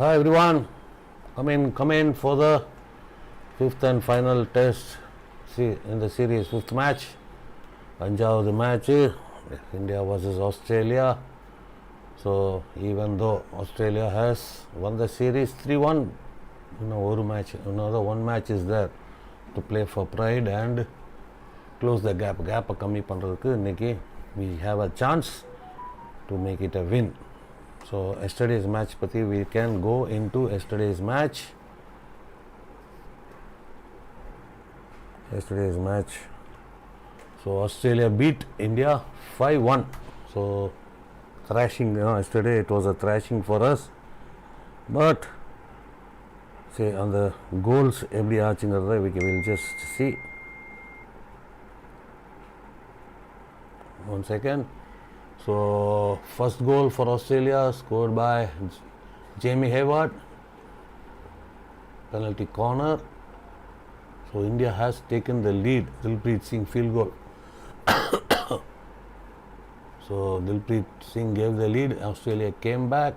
Hi everyone, come in for the fifth and final test in the series, fifth match. Anjavadu match, India versus Australia. So even though Australia has won the series 3-1, another one match is there to play for pride and close the gap. கம்மி பண்ணுறதுக்கு இன்னைக்கு we have a chance to make it a win. So yesterday's match pati we can go into yesterday's match. So Australia beat India 5-1. So thrashing, yesterday it was a thrashing for us. But say on the goals every ஆச்சுங்கிறத we will just see. One second. So first goal for Australia scored by Jamie Hayward, penalty corner. So India has taken the lead. Dilpreet Singh field goal. So Dilpreet Singh gave the lead. Australia came back.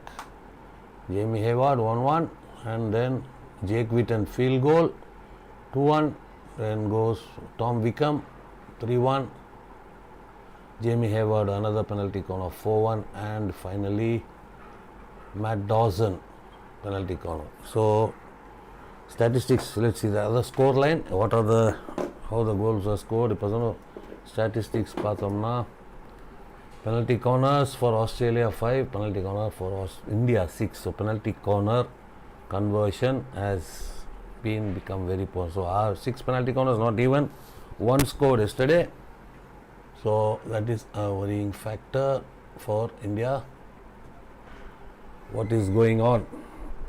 Jamie Hayward 1-1, and then Jake Whitten field goal 2-1. Then goes Tom Wickham 3-1. Jamie Hayward another penalty corner 4-1, and finally Matt Dawson penalty corner. So statistics, let's see the other score line. How the goals were scored. Statistics பார்த்தோம்னா penalty corners for Australia 5, penalty corner for India 6. So penalty corner conversion has become very poor. So our 6 penalty corners, not even one scored yesterday. So that is a worrying factor for India. What is going on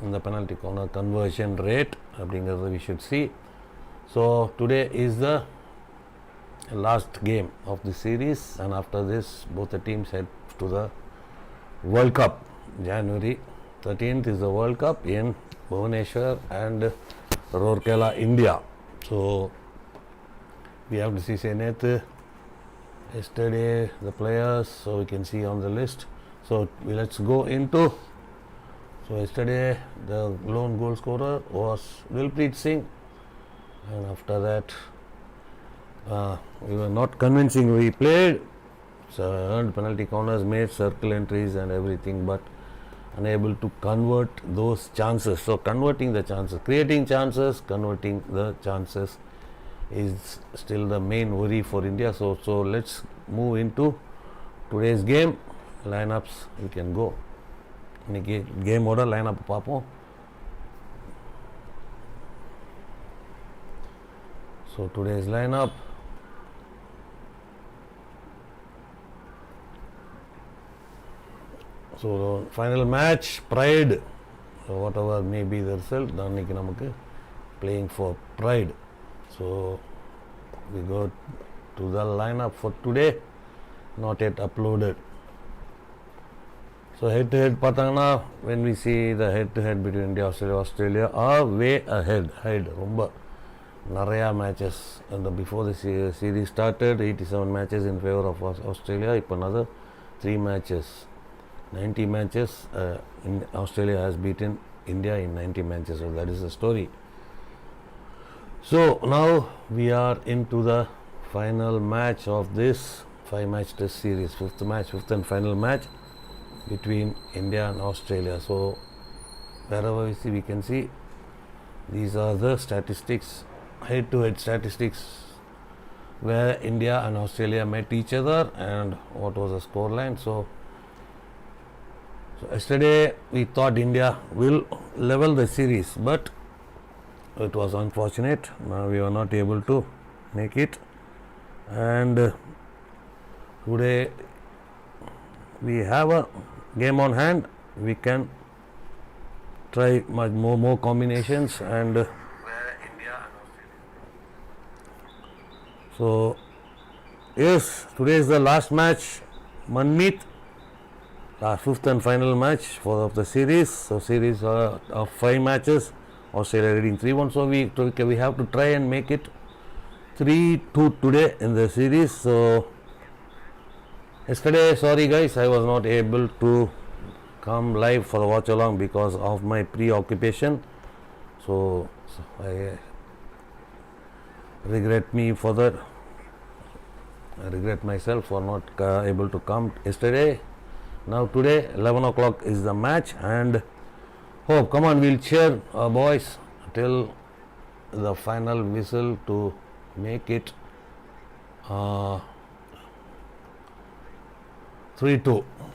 in the penalty corner conversion rate? We should see. So today is the last game of the series, and after this both the teams head to the World Cup. January 13th is the World Cup in Bhubaneswar and Rourkela, India. So we have to see yesterday the players, so we can see on the list. So let's go into. So yesterday the lone goal scorer was Dilpreet Singh, and after that we were not convincing. We played, so earned penalty corners, made circle entries and everything, but unable to convert those chances. So converting the chances, creating chances, converting the chances is still the main worry for India. So let's move into today's game lineups. We can go இன்னைக்கு கேமோட lineup பார்ப்போம். So today's lineup. So final match pride. So whatever may be the result, இன்னைக்கு நமக்கு playing for pride. So we go to the lineup for today, not yet uploaded. So head to head பார்த்தீங்கன்னா when we see the head to head between India Australia are way ahead ரொம்ப நிறையா matches, and before the series started 87 matches in favor of Australia. இப்போ another 3 matches, 90 matches. Australia has beaten India in 90 matches. So that is the story. So now we are into the final match of this 5-match test series, fifth and final match between India and Australia. So wherever we see, we can see these are the statistics, head to head statistics, where India and Australia met each other and what was the score line. So yesterday we thought India will level the series, but it was unfortunate. Now we were not able to make it, and today we have a game on hand. We can try much more combinations, and so yes, today is the last match, Manmeet, fifth and final match of the series. So series of 5 matches. Australia leading 3-1, so we have to try and make it 3-2 today in the series. So yesterday, sorry guys, I was not able to come live for a watch along because of my preoccupation. So I regret myself for not able to come yesterday. Now today 11 o'clock is the match, and come on, we'll cheer our boys till the final whistle to make it 3-2.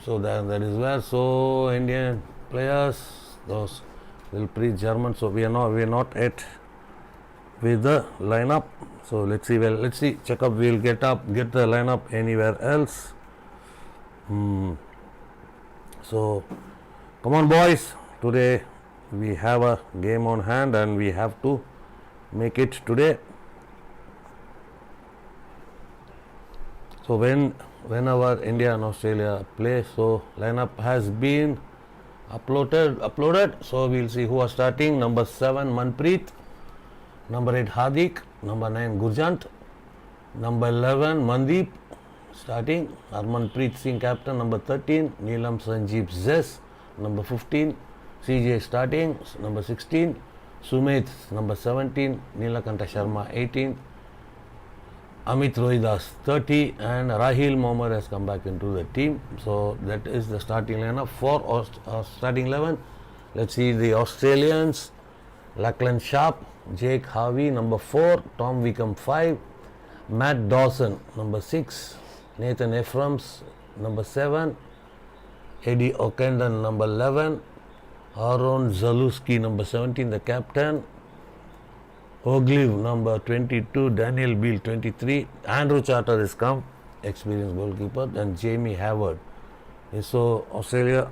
So that is where. So Indian players, those will pre-German. So we are not yet with the lineup. So let's see. Check up. We'll get the lineup anywhere else. So come on, boys. Today we have a game on hand, and we have to make it today. So whenever India and Australia play, so lineup has been uploaded. So we'll see who are starting. Number 7 Manpreet, number 8 Hardik, number 9 Gurjant, number 11 Mandeep starting, Harmanpreet Singh captain, number 13 Neelam Sanjeev Zes, number 15 CJ starting, number 16 Sumit, number 17 Neelakanta Sharma 18, Amit Rohidas 30, and Rahil Mohammad has come back into the team. So that is the starting lineup for starting 11. Let's see the Australians. Lachlan Sharp, Jake Harvey number 4, Tom Wickham 5, Matt Dawson number 6, Nathan Ephraim's number 7, Eddie O'Kendon number 11, Aaron Zaluski number 17, the captain, Oglev number 22, Daniel Beale 23, Andrew Charter has come, experienced goalkeeper, and Jamie Howard. So Australia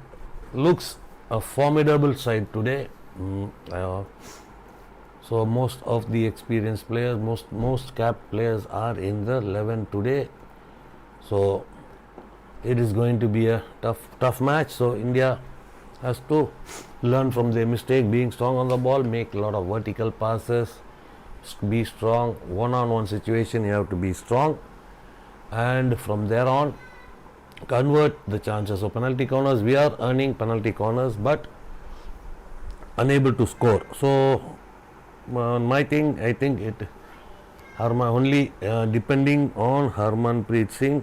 looks a formidable side today. So most of the experienced players, most capped players are in the 11 today. So it is going to be a tough match. So India has to learn from their mistake, being strong on the ball, make a lot of vertical passes, be strong. One-on-one situation, you have to be strong, and from there on convert the chances. So penalty corners, we are earning penalty corners but unable to score. So my thing, I think it only depending on Harmanpreet Singh.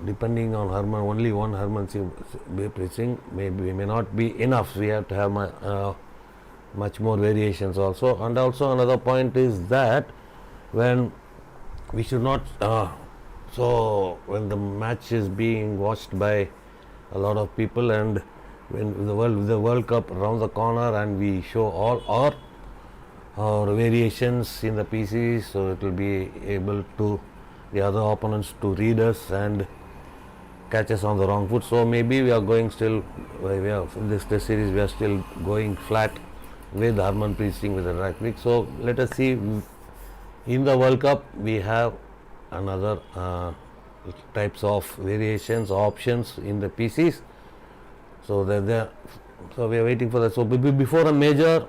Depending on only one Harmanpreet Singh may not be enough. We have to have much more variations also. And also another point is that when we should not so when the match is being watched by a lot of people, and when the World Cup around the corner, and we show all our variations in the PCs, so it will be able to the other opponents to read us and catch us on the wrong foot. So maybe we are going still, in this test series we are still going flat with Harmanpreet Singh with the track pick. So let us see. In the World Cup we have another types of variations, options in the PCs. So so we are waiting for that. So before a major,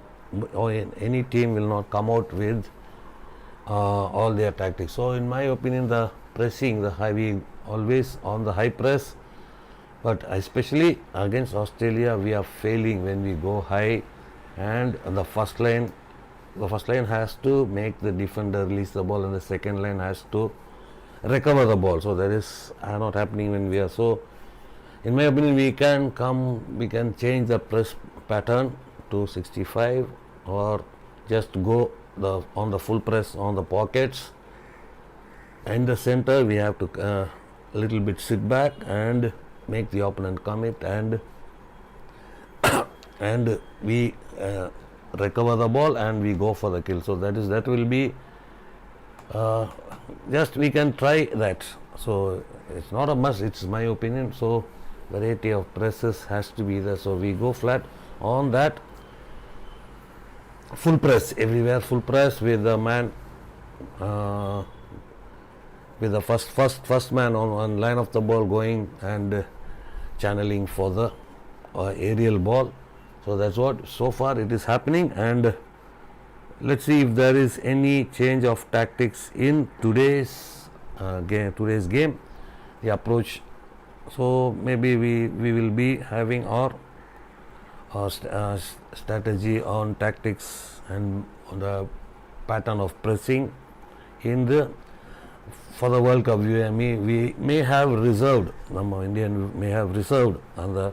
any team will not come out with all their tactics. So in my opinion, the pressing, we always on the high press, but especially against Australia we are failing when we go high, and the first line has to make the defender release the ball, and the second line has to recover the ball. So that is not happening when we are. So in my opinion, we can change the press pattern to 65, or just go on the full press on the pockets. In the center we have to a little bit sit back and make the opponent commit, and and we recover the ball and we go for the kill. So that will be just we can try that. So it's not a must, it's my opinion. So variety of presses has to be there. So we go flat on that, full press everywhere, full press with the man with the first man on line of the ball going and channeling for the aerial ball. So that's what so far it is happening, and let's see if there is any change of tactics in today's game. the approach. So maybe we will be having our strategy on tactics and on the pattern of pressing in the for the World Cup. We may have reserved, Indian may have reserved on the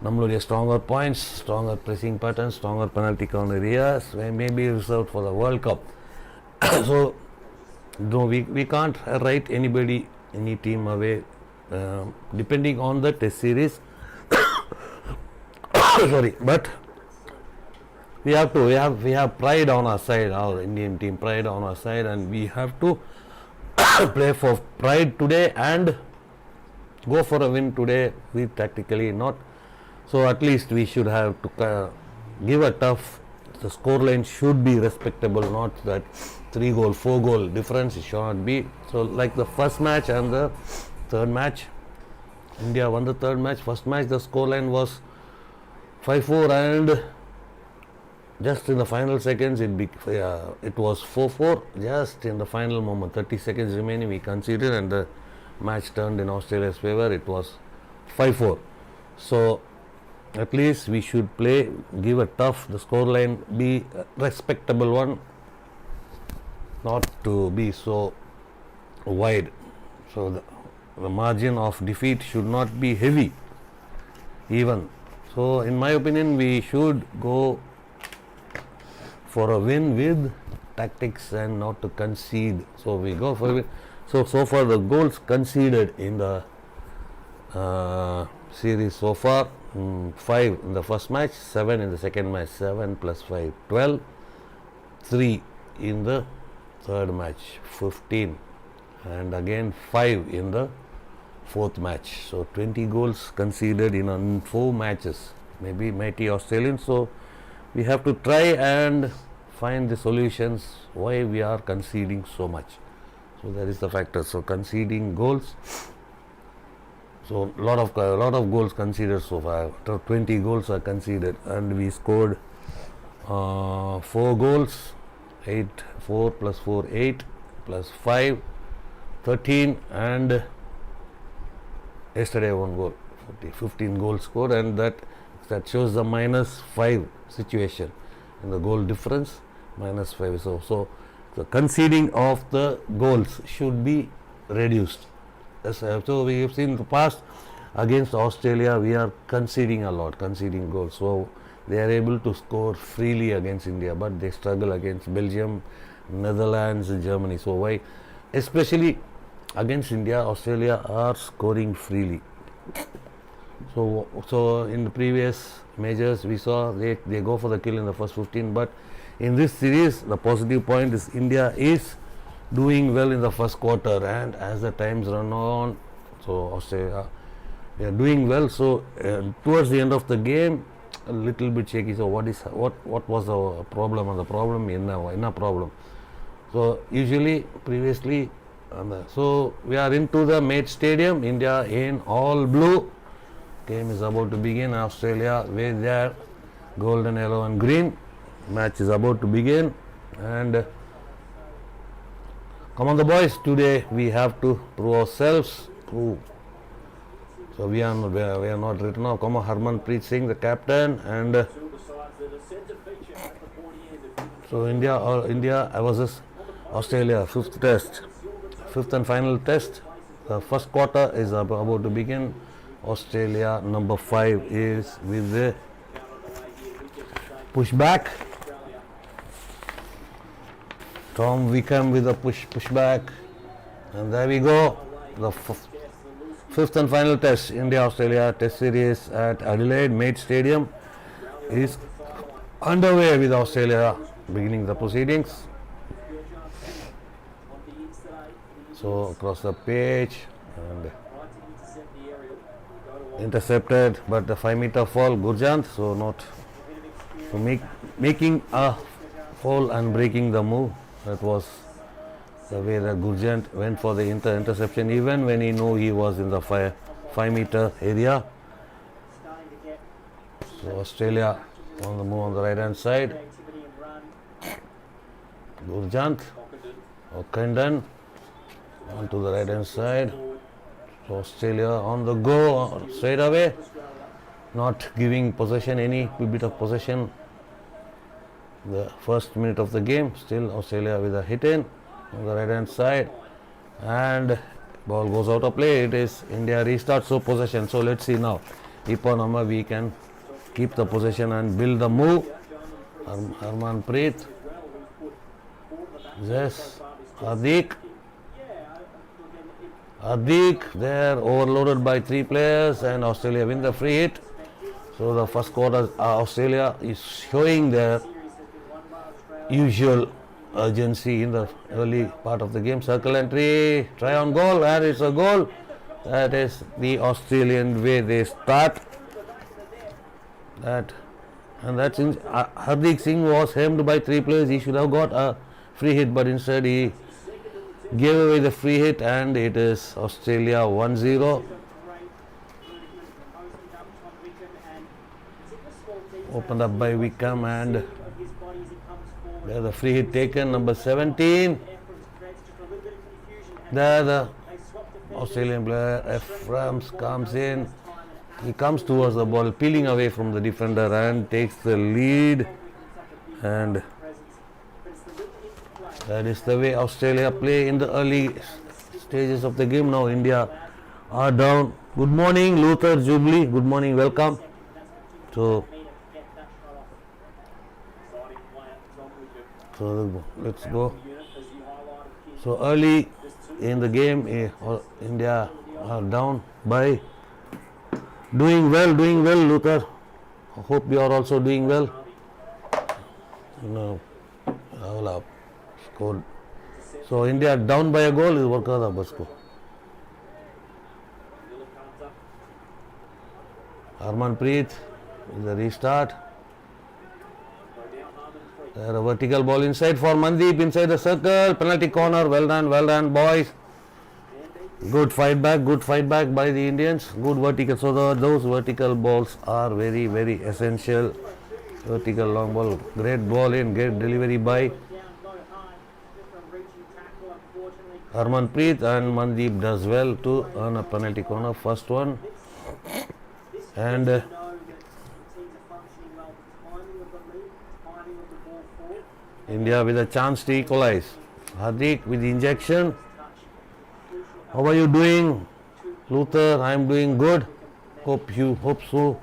நம்மளுடைய stronger points, stronger pressing patterns, stronger penalty corner areas may be reserved for the World Cup. So no, we can't write any team away depending on the test series. Sorry, but we have pride on our side, our Indian team pride on our side, and we have to play for pride today and go for a win today. We tactically not. So at least we should have to give a tough. The scoreline should be respectable, not that 3-goal, 4-goal difference. It should not be. So like the first match and the third match, India won the third match. First match the scoreline was 5-4, and just in the final seconds it was 4-4. Just in the final moment, 30 seconds remaining, we conceded, and the match turned in Australia's favour. It was 5-4. So at least we should play, give a tough, the scoreline be a respectable one, not to be so wide. So the margin of defeat should not be heavy even. So in my opinion, we should go for a win with tactics and not to concede. So we go for a win. So far the goals conceded in the series so far, 5 in the first match, 7 in the second match, 7 plus 5, 12, 3 in the third match, 15, and again 5 in the fourth match. So 20 goals conceded in 4 matches. Maybe mighty Australians. So we have to try and find the solutions why we are conceding so much. So that is the factor. So conceding goals. So lot of goals conceded so far. 20 goals are conceded, and we scored 4 goals. 4 plus 4, 8 plus 5, 13, and yesterday 1 goal. 15 goals scored, and that shows the -5 situation in the goal difference, -5. So the conceding of the goals should be reduced. So we have seen in the past against Australia, we are conceding a lot, conceding goals. So they are able to score freely against India, but they struggle against Belgium, Netherlands, Germany. So why, especially against India, Australia are scoring freely. So in the previous majors we saw they go for the kill in the first 15, but in this series the positive point is India is doing well in the first quarter, and as the times run on, so Australia they are doing well. So towards the end of the game a little bit shaky. So what was the problem? And the problem in a problem. So usually previously so we are into the Mate Stadium, India in all blue. Game is about to begin. Australia with their golden, yellow and green. Match is about to begin, and come on the boys, today we have to prove ourselves. So we are not written off. Come on, Harmanpreet Singh, the captain, and so India versus Australia, fifth and final test. The first quarter is about to begin. Australia number 5 is with the pushback. Tom Wickham with a pushback, and there we go. The fifth and final test, India-Australia test series at Adelaide Mate Stadium is underway with Australia beginning the proceedings. So across the pitch, and intercepted, but the 5-meter fall, Gurjant, so not so making a fall and breaking the move. That was the way that Gurjant went for the interception, even when he knew he was in the 5-meter area. So Australia on the move on the right hand side. Gurjant, Ockenden on to the right hand side. So Australia on the go straight away, not giving possession, any bit of possession. The first minute of the game, still Australia with a hit in on the right hand side, and ball goes out of play. It is India restart, so possession. So let's see now. Ipanama, we can keep the possession and build the move. Harmanpreet, yes, Hardik, they're overloaded by 3 players, and Australia win the free hit. So the first quarter, Australia is showing their usual urgency in the early part of the game. Circle entry, try on goal, and it's a goal. That is the Australian way they start. That's Hardik Singh was hemmed by 3 players. He should have got a free hit, but instead he gave away the free hit, and it is Australia 1-0. Opened up by Wickham, and there's the free hit taken, number 17. There the Australian player Ephraim comes in. He comes towards the ball, peeling away from the defender, and takes the lead. And that is the way Australia play in the early stages of the game. Now India are down. Good morning, Luther Jubilee. Good morning, welcome. So let's go. So early in the game, India are down by doing well, Luther. I hope you are also doing well. No, all up. Scored. So India down by a goal. Is work out bus ko. Harmanpreet with the restart. There a vertical ball inside for Mandeep, inside the circle, penalty corner. Well done, boys. Good fight back by the Indians. Good vertical. So those vertical balls are very, very essential. Vertical long ball, great ball in, great delivery by Harmanpreet, and Mandeep does well to earn a penalty corner. First one, and India with a chance to equalize. Hardik with the injection. How are you doing, Luther? I am doing good. Hope so.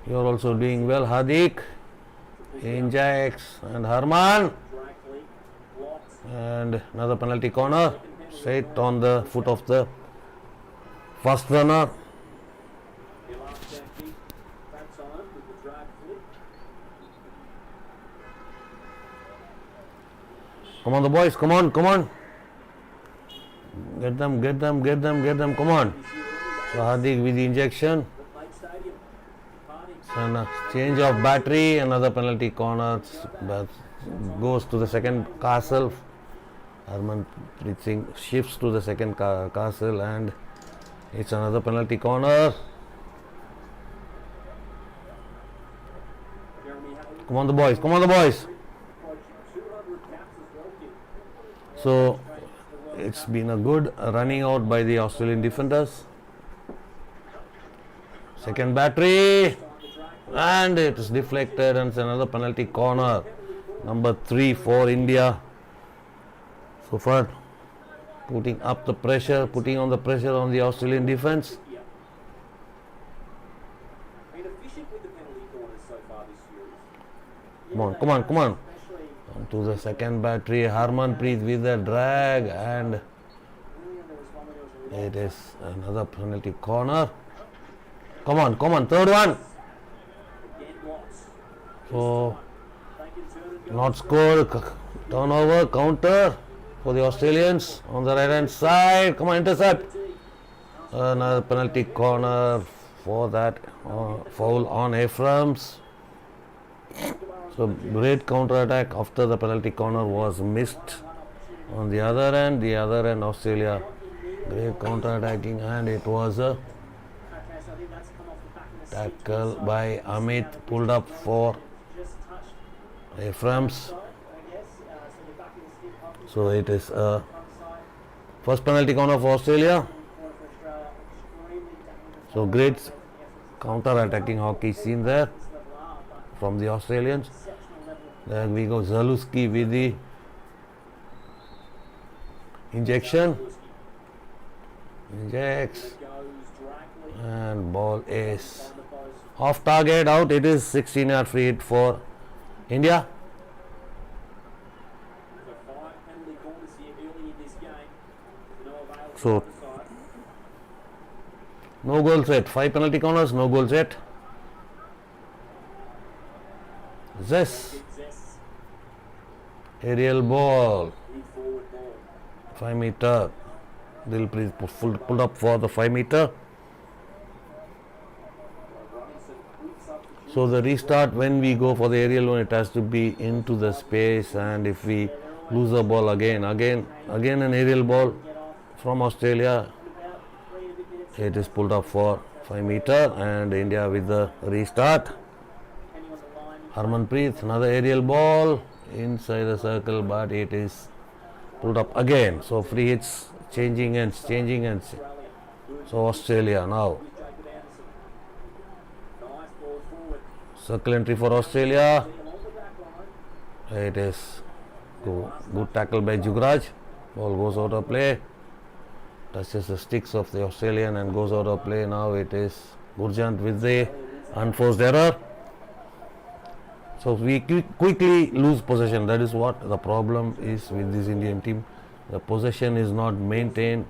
You are also doing well. Hardik injects, and Harman, and another penalty corner straight on the foot of the first runner. Come on, the boys, come on. Get them, come on. So Hardik with the injection. And change of battery, another penalty corner goes to the second castle. Harmanpreet Singh shifts to the second castle, and it's another penalty corner. Come on the boys. So it's been a good running out by the Australian defenders. Second battery, and it is deflected, and it's another penalty corner. Number 3 for India. So far, putting on the pressure on the Australian defense. Come on. To the second battery, Harmanpreet with the drag, and it is another penalty corner. Come on, third one. So not scored, turnover, counter for the Australians on the right hand side. Come on, intercept. Another penalty corner for that foul on Ephraim's. So great counter attack after the penalty corner was missed. On the other end, Australia great counter attacking, and it was a tackle by Amit, pulled up for Ephraim's. So it is first penalty corner for Australia. So great counter-attacking hockey seen there from the Australians. There we go, Zalewski with the injection. Injects. And ball is off target, out. It is 16-yard free hit for India. So no goals yet. 5 penalty corners, no goals yet. Zes. Aerial ball. 5 meter. Dilpreet pulled up for the 5 meter. So the restart, when we go for the aerial one, it has to be into the space, and if we lose the ball again an aerial ball from Australia, it is pulled up for 5 meter, and India with the restart. Harmanpreet, another aerial ball inside the circle, but it is pulled up again. So free hits, changing ends. So Australia now. Circle entry for Australia. It is good tackle by Jugraj. Ball goes out of play. Touches the sticks of the Australian and goes out of play. Now it is Gurjant with the unforced error. So we quickly lose possession. That is what the problem is with this Indian team. The possession is not maintained.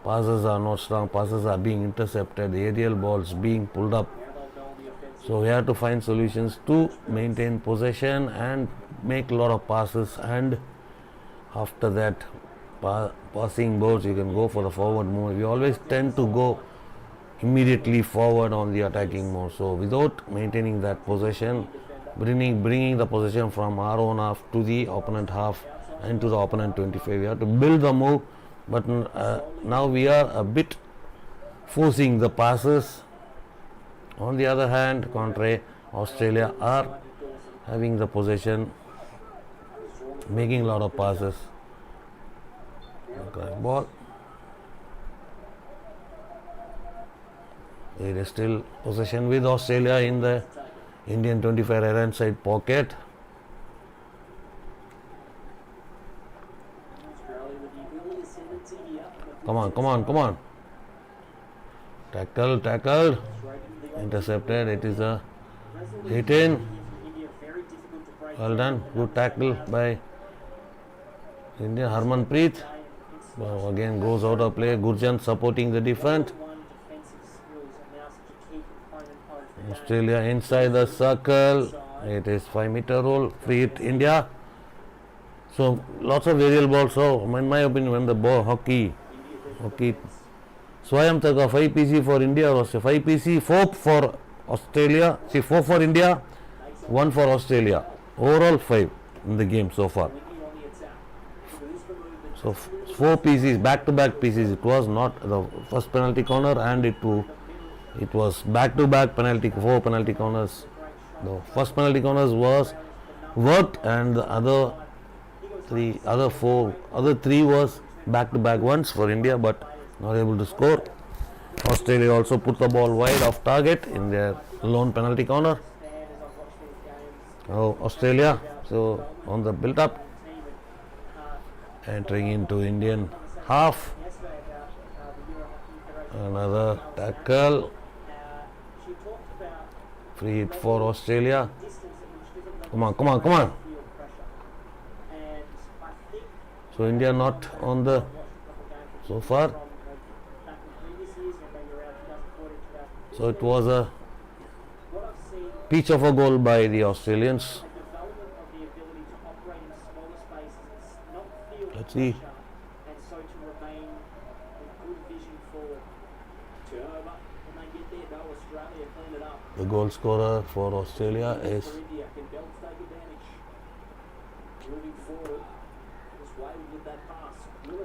Passes are not strong. Passes are being intercepted. The aerial balls being pulled up. So we have to find solutions to maintain possession and make a lot of passes, and after that passing balls you can go for the forward move. We always tend to go immediately forward on the attacking mode. So without maintaining that possession, bringing the possession from our own half to the opponent half and to the opponent 25, we have to build the move, but now we are a bit forcing the passes. On the other hand, contrary, Australia are having the possession, making a lot of passes. Ball. It is still possession with Australia in the Indian 25 right side pocket. Come on. Tackle. Intercepted. It is a hit in. Well done. Good tackle by India. Harmanpreet. Again goes out of play. Gurjant supporting the defense. Australia inside the circle. It is 5 meter roll. Free hit India. So lots of aerial balls. So in my opinion, when the ball hockey Swayam Taka 5 PC for India or 5 PC, 4 for Australia. See, 4 for India, 1 for Australia. Overall 5 in the game so far. So 4 PCs, back-to-back PCs. It was not the first penalty corner, and it was back-to-back 4 penalty corners. The first penalty corners was worked, and the other three was back-to-back ones for India, but not able to score. Australia also put the ball wide off target in their lone penalty corner. Australia, so on the build-up, entering into Indian half. Another tackle. Free hit for Australia. Come on. So India not on the so far. So it was a peach of a goal by the Australians. Let's see. The goal scorer for Australia is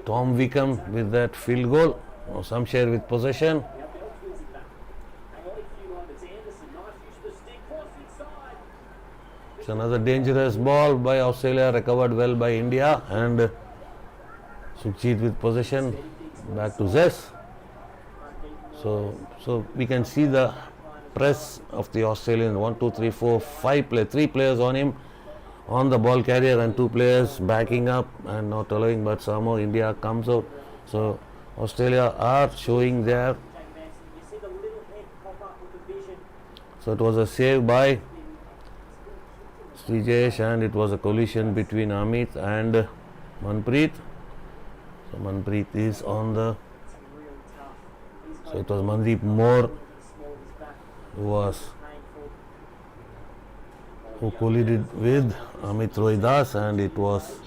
Tom Wickham with that field goal. Some share with possession. It's another dangerous ball by Australia, recovered well by India, and Sukhjit with possession. Back to Zes. So we can see the press of the Australian. 1, 2, 3, 4, 5 players, 3 players on him, on the ball carrier, and 2 players backing up and not allowing. But somehow India comes out. So Australia are showing their. So it was a save by Srijesh, and it was a collision between Amit and Manpreet. So Manpreet is on the. So it was Mandeep Moore who collided with Amit Rohidas, and it was.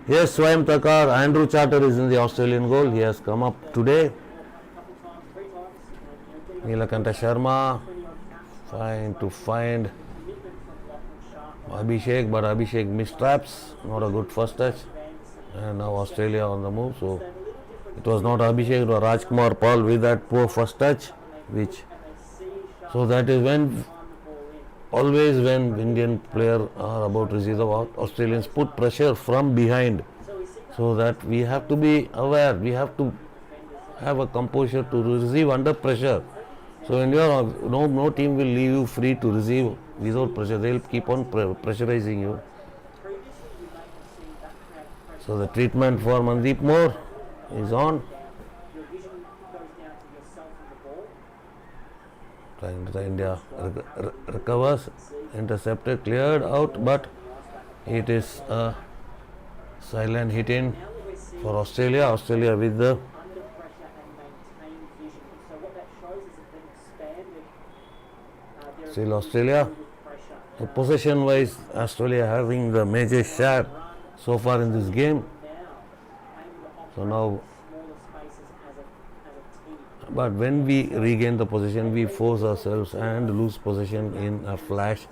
Yes, Swayam Takar, Andrew Charter is in the Australian goal. He has come up today. Nilakanta Sharma trying to find Abhishek, but Abhishek missed traps. Not a good first touch. And now Australia on the move. So it was not Abhishek, it was Rajkumar Paul with that poor first touch. So that is when, always when Indian players are about to receive the ball, Australians put pressure from behind. So that we have to be aware, we have to have a composure to receive under pressure. So when you are, no team will leave you free to receive without pressure. They will keep on pressurizing you. So the treatment for Mandeep Moore is on. India recovers, intercepted, cleared out, but it is a silent hit in for Australia. Australia with the. Still Australia. Possession wise, Australia having the major share so far in this game. So now, but when we regain the possession, we force ourselves and lose possession in a flash.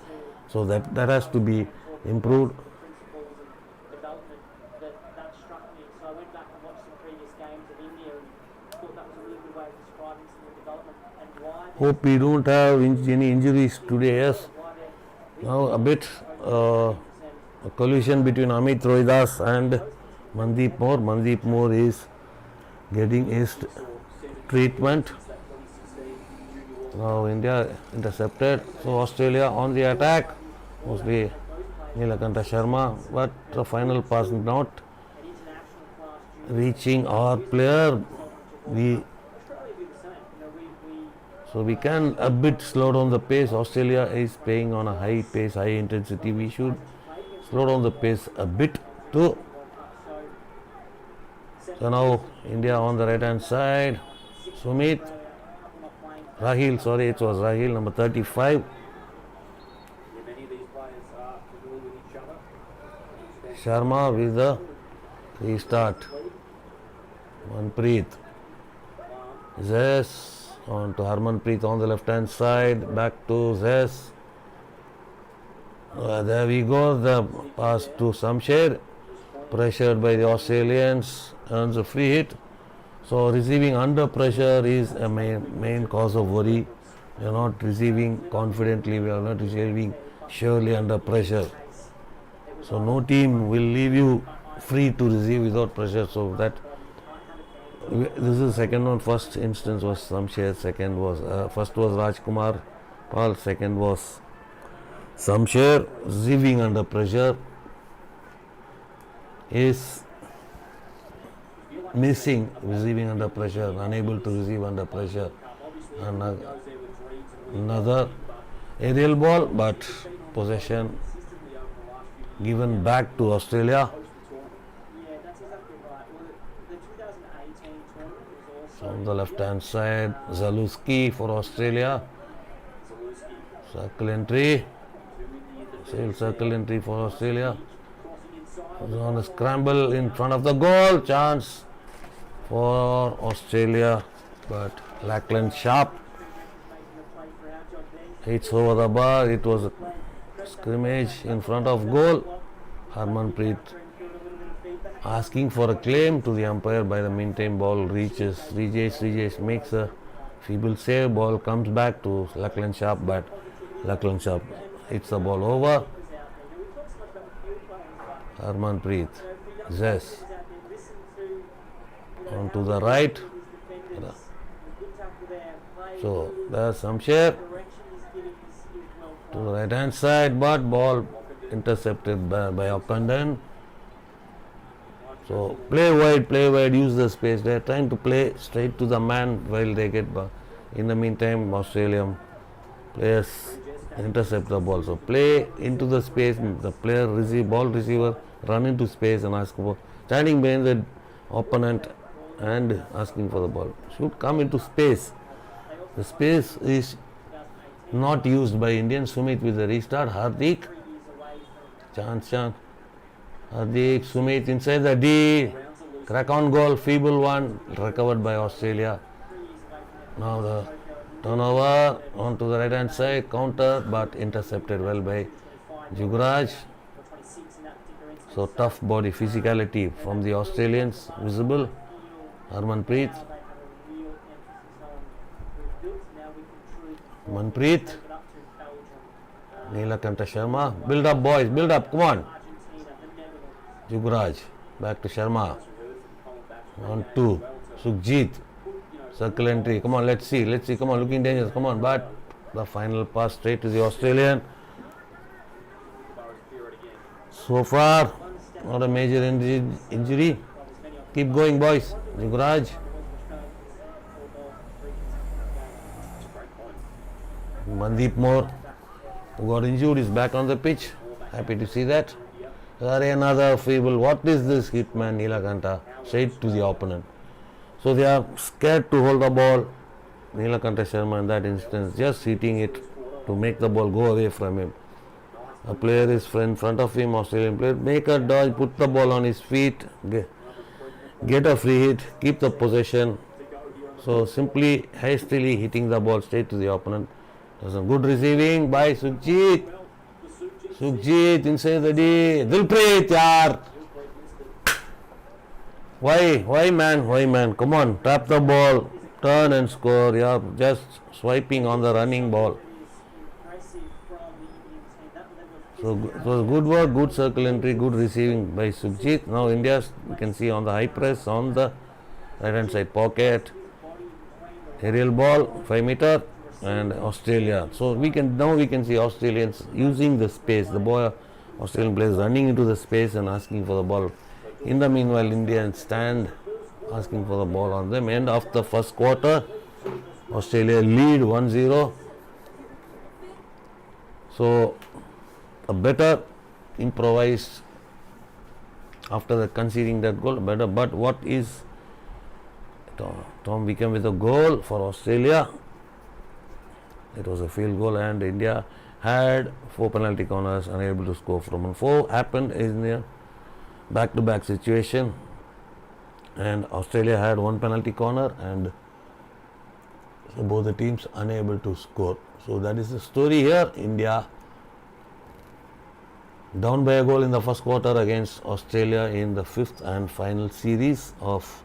So that has to be improved. Hope we don't have any injuries today. Yes. Now a bit a collision between Amit Rohidas and Mandeep Moore. Mandeep Moore is getting his treatment. Now India intercepted. So Australia on the attack. Mostly Nilakanta Sharma, but the final pass not reaching our player. So we can a bit slow down the pace. Australia is playing on a high pace, high intensity. We should slow down the pace a bit too. So now India on the right hand side. Sumit. Rahil, sorry, it was Rahil, number 35. Sharma with the restart. Manpreet. Zes. On to Harmanpreet on the left hand side, back to Zes. There we go, the pass to Samsher, pressured by the Australians, earns a free hit. So receiving under pressure is a main cause of worry. We are not receiving confidently, we are not receiving surely under pressure. So no team will leave you free to receive without pressure. So that. This is the second one. First instance was Samsher, second was first was Rajkumar Pal, second was Samsher. Receiving under pressure is missing, receiving under pressure, unable to receive under pressure. Another aerial ball, but possession given back to Australia. On the left hand side, Zaluski for Australia. Circle entry. Circle entry for Australia. On a scramble in front of the goal. Chance for Australia, but Lachlan Sharp hits over the bar. It was a scrimmage in front of goal. Harmanpreet asking for a claim to the umpire. By the meantime, ball reaches Srijesh makes a feeble save. Ball comes back to Lachlan Sharp, but Lachlan Sharp hits the ball over. Harmanpreet, Zes on to the right. So there's Shamsher to the right hand side, but ball intercepted by Ockenden. So play wide, use the space. They are trying to play straight to the man while they get ball. In the meantime, Australian players intercept the ball. So play into the space. The player ball receiver run into space and ask for standing behind the opponent and asking for the ball. Should come into space. The space is not used by Indian. Sumit with the restart. Hardik. Chance. Hardik, Sumit inside the D. Crack on goal. Feeble one. Recovered by Australia. Now the turnover onto the right hand side. Counter but intercepted well by Jugraj. So tough body physicality from the Australians visible. Harmanpreet. Manpreet. Neelakanta Sharma. Build up, boys. Build up. Come on. Jugraj. Back to Sharma. 1-2. Sukhjit. Circle entry. Come on. Let's see. Come on. Looking dangerous. Come on. But the final pass straight to the Australian. So far, not a major injury. Keep going, boys. Jugraj. Mandeep Moore, who got injured, is back on the pitch. Happy to see that. Another feeble. What is this hitman? Neelakanta straight to the opponent. So they are scared to hold the ball. Neelakanta Sharma in that instance just hitting it to make the ball go away from him. A player is in front of him, Australian player. Make a dodge, put the ball on his feet, get a free hit, keep the possession. So simply hastily hitting the ball straight to the opponent. Some good receiving by Sukhjit. Sukhjit inside the D. Dilpreet, yaar. Why man? Come on, tap the ball, turn and score. Yeah, just swiping on the running ball. So it was good work, good circle entry, good receiving by Sukhjit. Now India, you can see on the high press on the right hand side pocket. Aerial ball, 5 meter. And Australia. So we can see Australians using the space. The Australian players running into the space and asking for the ball. In the meanwhile, Indians stand asking for the ball on them. End of the first quarter, Australia lead 1-0. So a better improvised after the conceding that goal. Better, but what is Tom Wickham with a goal for Australia? It was a field goal and India had 4 penalty corners, unable to score from 4. Happened in a back-to-back situation and Australia had 1 penalty corner and so both the teams unable to score. So that is the story here. India down by a goal in the first quarter against Australia in the 5th and final series of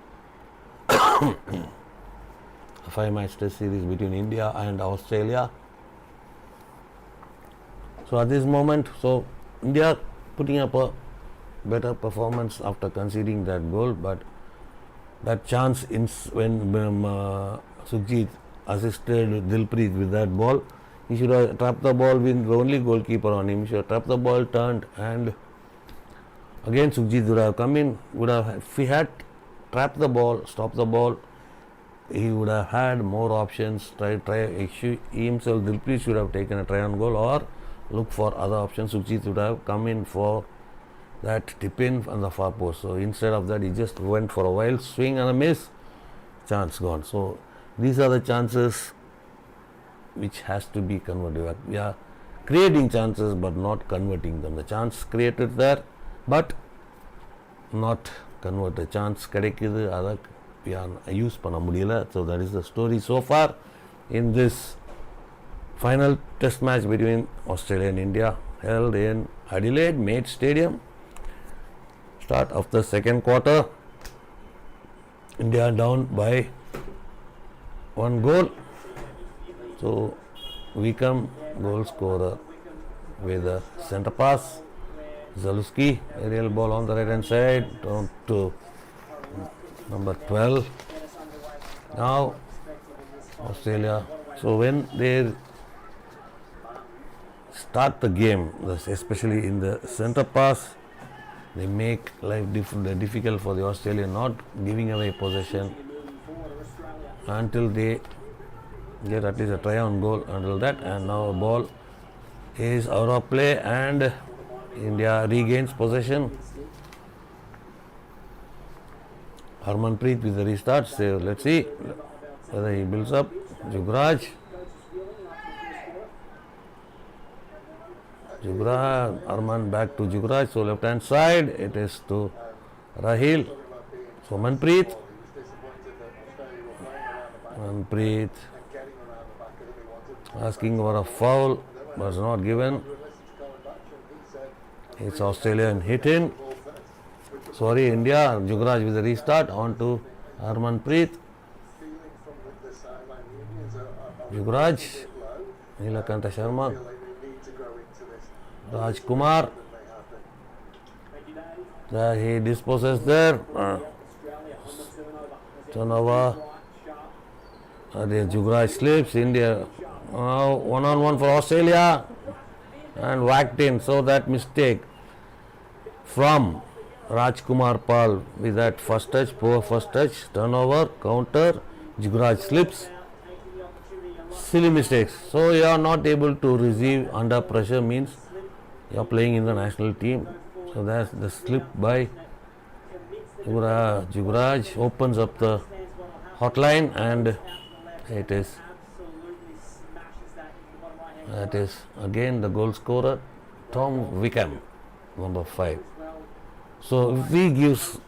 a 5-match test series between India and Australia. So at this moment, India putting up a better performance after conceding that goal, but that chance when Sukhjit assisted Dilpreet with that ball, he should have trapped the ball with the only goalkeeper on him. He should have trapped the ball, turned, and again Sukhjit would have come in. If he had trapped the ball, stopped the ball, he would have had more options. He himself, Dilpreet, should have taken a try on goal or look for other options. Sukhjit would have come in for that tip in on the far post. So instead of that, he just went for a wild swing and a miss. Chance gone. So these are the chances which has to be converted. We are creating chances but not converting them. The chance created there but not converted. Chance கிடைக்குது அதை use பண்ண முடியல. So that is the story so far in this final test match between Australia and India held in Adelaide Maid Stadium. Start of the second quarter, India down by 1 goal. So Wickham, goal scorer, with a centre pass. Zaluski, aerial ball on the right hand side, down to number 12. Now Australia. So when they start the game, especially in the centre pass, they make life difficult for the Australian, not giving away possession until they get at least a try on goal until that. And now ball is out of play and India regains possession. Harmanpreet with the restart. So let's see whether he builds up. Jugraj, Arman back to Jugraj. So left hand side, it is to Rahil. So Manpreet asking for a foul, was not given. It's Australian hit in. Sorry, India. Jugraj with the restart. On to Harmanpreet. Jugraj, Nilakanta Sharma, Rajkumar. He disposes there. Turnover. Jugraj slips. India now 1-on-1 for Australia and whacked in. So that mistake from Rajkumar Pal with that first touch, poor first touch, turnover, counter, Jugraj slips. Silly mistakes. So you are not able to receive under pressure means you are playing in the national team. So that's the slip by Jugraj opens up the hotline and that is again the goal scorer Tom Wickham, number 5. So if we give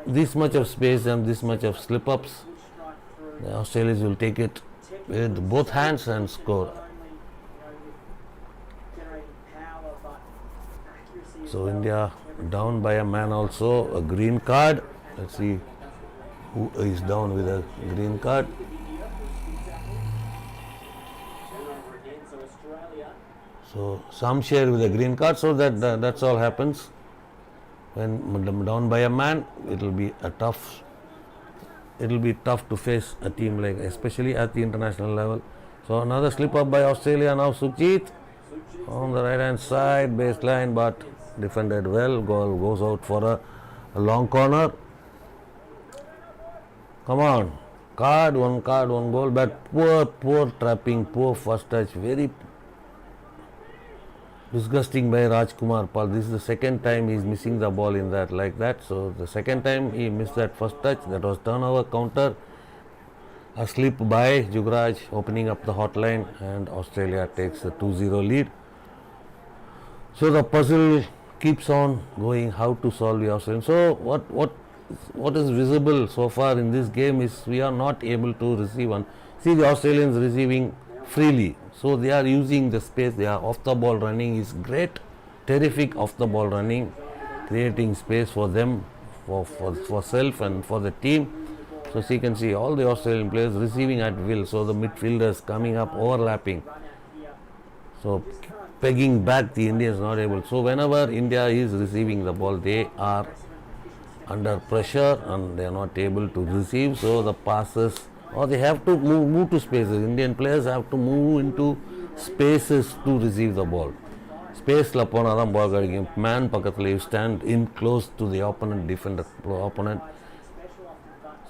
this much of space and this much of slip ups, the Australians will take it with both hands and score. So India down by a man also, a green card. Let's see who is down with a green card. So Samsher with a green card. So that's all happens. When down by a man, it will be tough to face a team like, especially at the international level. So another slip up by Australia now. Sukhjit on the right hand side baseline, but defended well. Goal goes out for a long corner. Come on, one goal, but poor trapping, poor first touch, very disgusting by Rajkumar Pal. This is the second time he is missing the ball in that like that. So the second time he missed that first touch, that was turnover, counter, a slip by Jugraj opening up the hotline, and Australia takes a 2-0 lead. So the puzzle keeps on going, how to solve the Australian. So what is visible so far in this game is we are not able to receive one. See the Australians receiving freely. So they are using the space, they are off the ball running is great, terrific off the ball running, creating space for them, for self and for the team. So you can see all the Australian players receiving at will, so the midfielders coming up, overlapping. So pegging back the Indians not able. So whenever India is receiving the ball, they are under pressure and they are not able to receive, so the passes, or they have to move to spaces. Indian players have to move into spaces to receive the ball. Space la ponadam ball kadikkum. Man pakkathula you stand in close to the opponent opponent.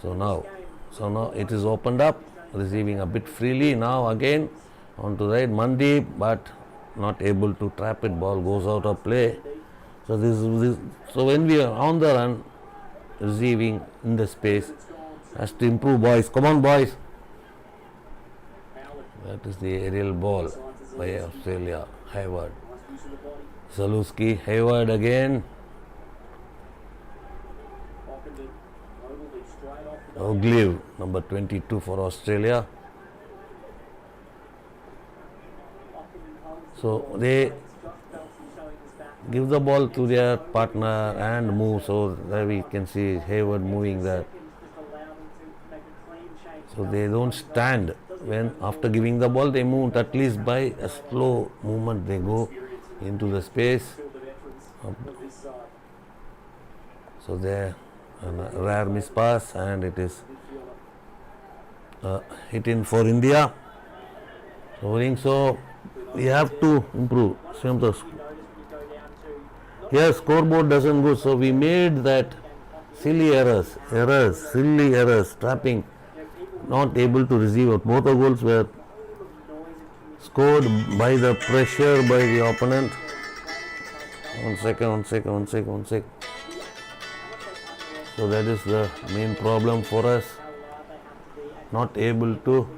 So now it is opened up, receiving a bit freely. Now again on to right Mandeep, but not able to trap it. Ball goes out of play. So so when we are on the run, receiving in the space has to improve, boys. Come on, boys. That is the aerial ball by Australia. Hayward, Zaluski, Hayward again. Oglev, number 22 for Australia. So they give the ball to their partner and move. So there we can see Hayward moving there. So they don't stand. When after giving the ball, they move at least by a slow movement. They go into the space. So there, a rare miss pass, and it is hit in for India. So we have to improve. Here scoreboard doesn't go, so we made that silly errors, trapping, not able to receive it. Both the goals were scored by the pressure by the opponent. One second. So that is the main problem for us. Not able to.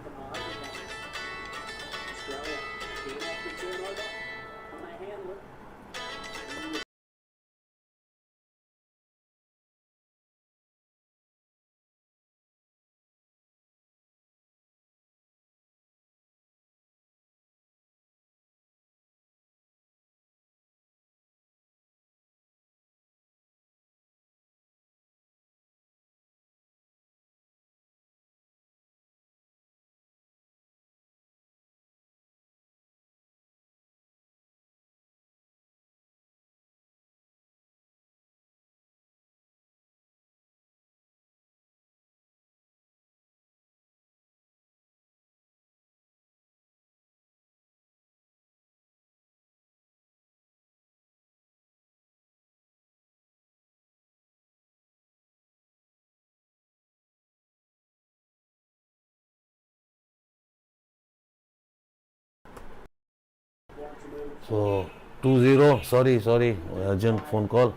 So 2-0, sorry, urgent phone call.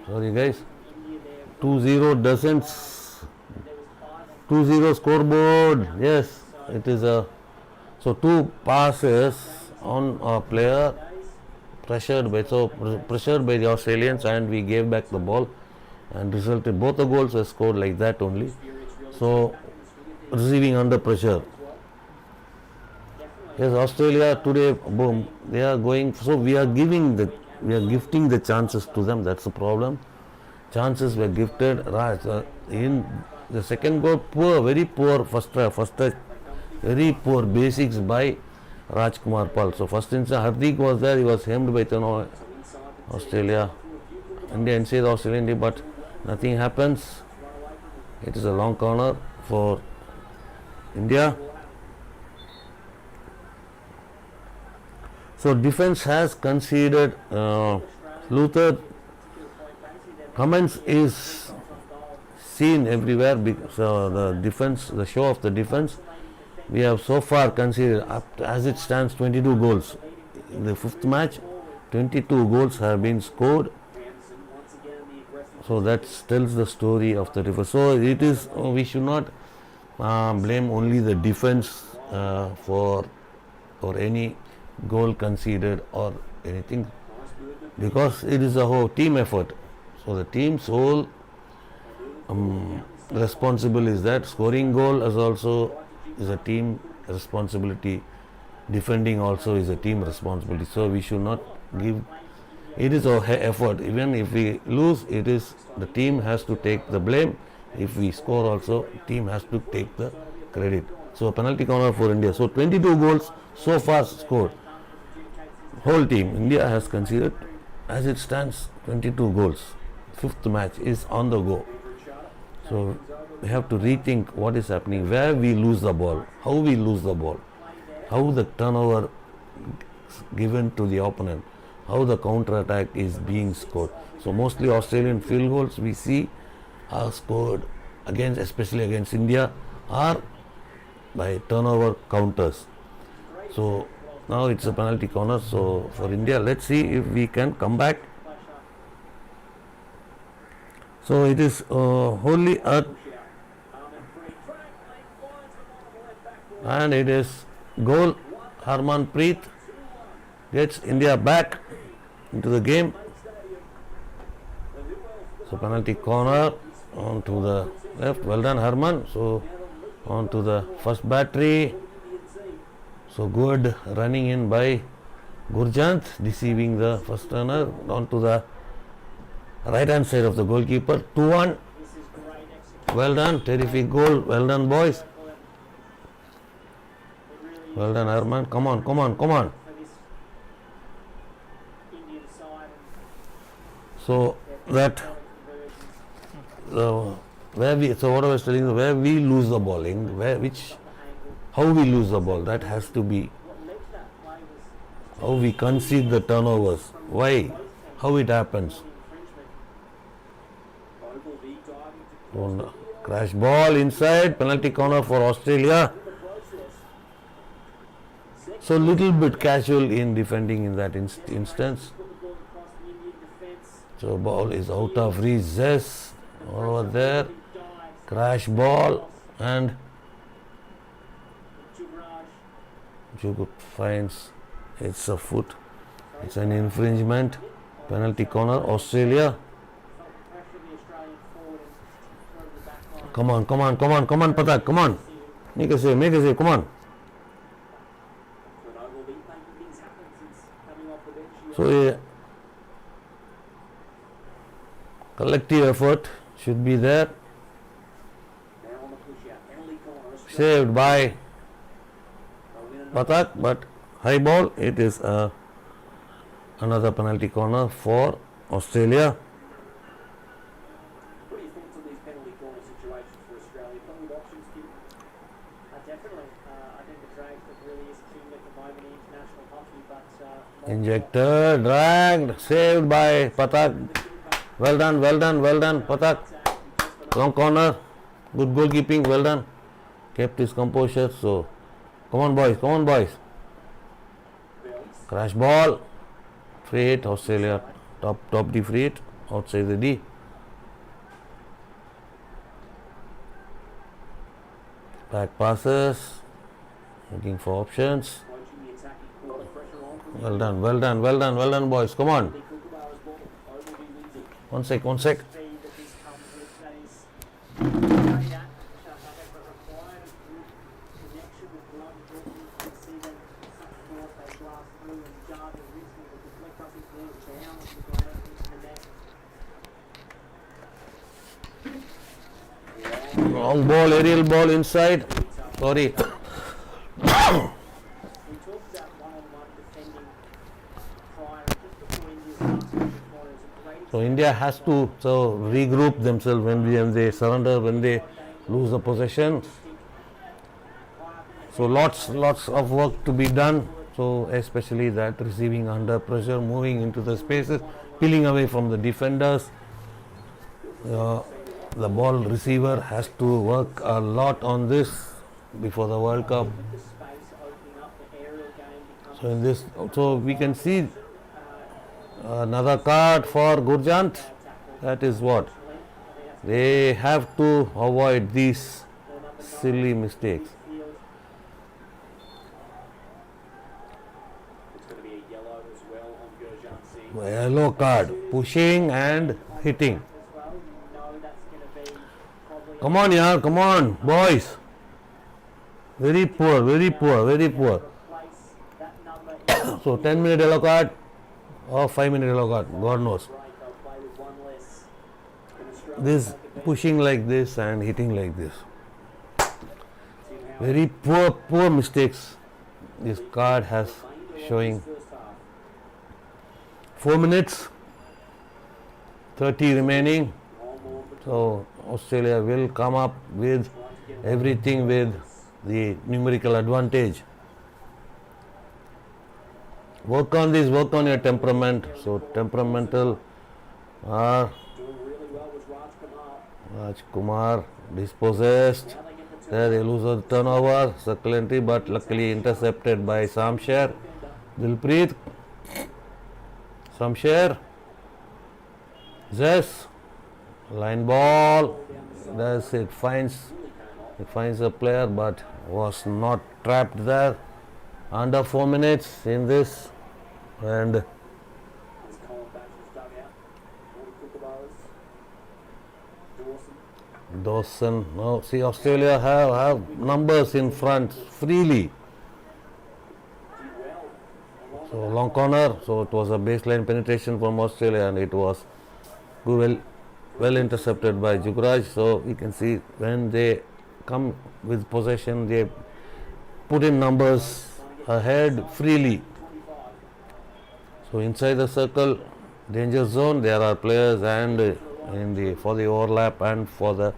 Sorry guys. 2-0 doesn't. 2-0 scoreboard. Yes, it is a. So two passes on a player pressured by the Australians, and we gave back the ball and resulted. Both the goals were scored like that only. So receiving under pressure. Yes, Australia today, boom, they are going. So we are gifting the chances to them. That's the problem. Chances were gifted. In the second goal, very poor first touch, very poor basics by Rajkumar Pal. So first instance, Hardik was there. He was hemmed by Australia. India inside Australia, but nothing happens. It is a long corner for India. So defense has conceded. Luther comments is seen everywhere because the show of the defense. We have so far conceded, as it stands, 22 goals. In the fifth match, 22 goals have been scored. So that tells the story of the defense. So it is, we should not blame only the defense for any goal conceded or anything, because it is a whole team effort. So the team's whole responsible is that scoring goal is a team responsibility, defending also is a team responsibility. So we should not give, it is our effort. Even if we lose, it is the team has to take the blame. If we score also, team has to take the credit. So penalty corner for India. So 22 goals so far scored. Whole team, India has conceded, as it stands, 22 goals. Fifth match is on the go. So we have to rethink what is happening, where we lose the ball, how we lose the ball, how the turnover given to the opponent, how the counter attack is being scored. So mostly Australian field goals we see are scored especially against India, are by turnover counters. So now it's a penalty corner. So for India, let's see if we can come back. So it is wholly earth, and it is goal. Harmanpreet gets India back into the game. So penalty corner on to the left. Well done, Harman. So on to the first battery. So good running in by Gurjant, deceiving the first runner. On to the right hand side of the goalkeeper. 2-1. Well done, terrific goal. Well done, boys. Well done, Harman. Come on. So that so what I was telling you, where we lose the bowling, how we lose the ball, that has to be how we concede the turnovers. Why? How it happens? Crash ball inside, penalty corner for Australia. So little bit casual in defending in that instance. So ball is out of reach. Over there. Crash ball and Jugu finds it's a foot. It's an infringement. Penalty corner, Australia. Come on, Patak, come on. Make a save, come on. So collective effort should be there. Saved by Patak, but high ball, it is another penalty corner for Australia. What are your thoughts on these penalty corner situations for Australia? Plenty of options, Kim. Definitely. I think the drag that really is king at the moment in international hockey, but Injector, dragged, saved by Patak. Well done, Patak. Long corner, good goalkeeping, well done. Kept his composure, so come on boys. Crash ball, free hit, Australia, top D free hit, outside the D. Back passes, looking for options. Well done, boys, come on. One sec. Long ball, aerial ball inside. Sorry. So India has to regroup themselves when they surrender, when they lose the possession. So lots of work to be done. So especially that receiving under pressure, moving into the spaces, peeling away from the defenders. The ball receiver has to work a lot on this before the World Cup. So we can see another card for Gurjant. That is what they have to avoid these silly mistakes. Yellow card, pushing and hitting. Come on, boys. Very poor. So 10-minute yellow card or 5-minute yellow card, God knows. This pushing like this and hitting like this. Very poor mistakes this card has showing. 4 minutes, 30 remaining. So Australia will come up with everything with the numerical advantage. Work on your temperament. So temperamental Raj Kumar dispossessed. There they lose a turnover, succulently, but luckily intercepted by Samsher. Dilpreet. Samsher. Zess. Line ball. It finds a player, but was not trapped there. Under 4 minutes in this, and Dawson. No, see, Australia have numbers in front freely. So long corner. So it was a baseline penetration from Australia, and it was well intercepted by Jugraj. So you can see when they come with possession, they put in numbers ahead freely. So inside the circle, danger zone, there are players, and for the overlap and for the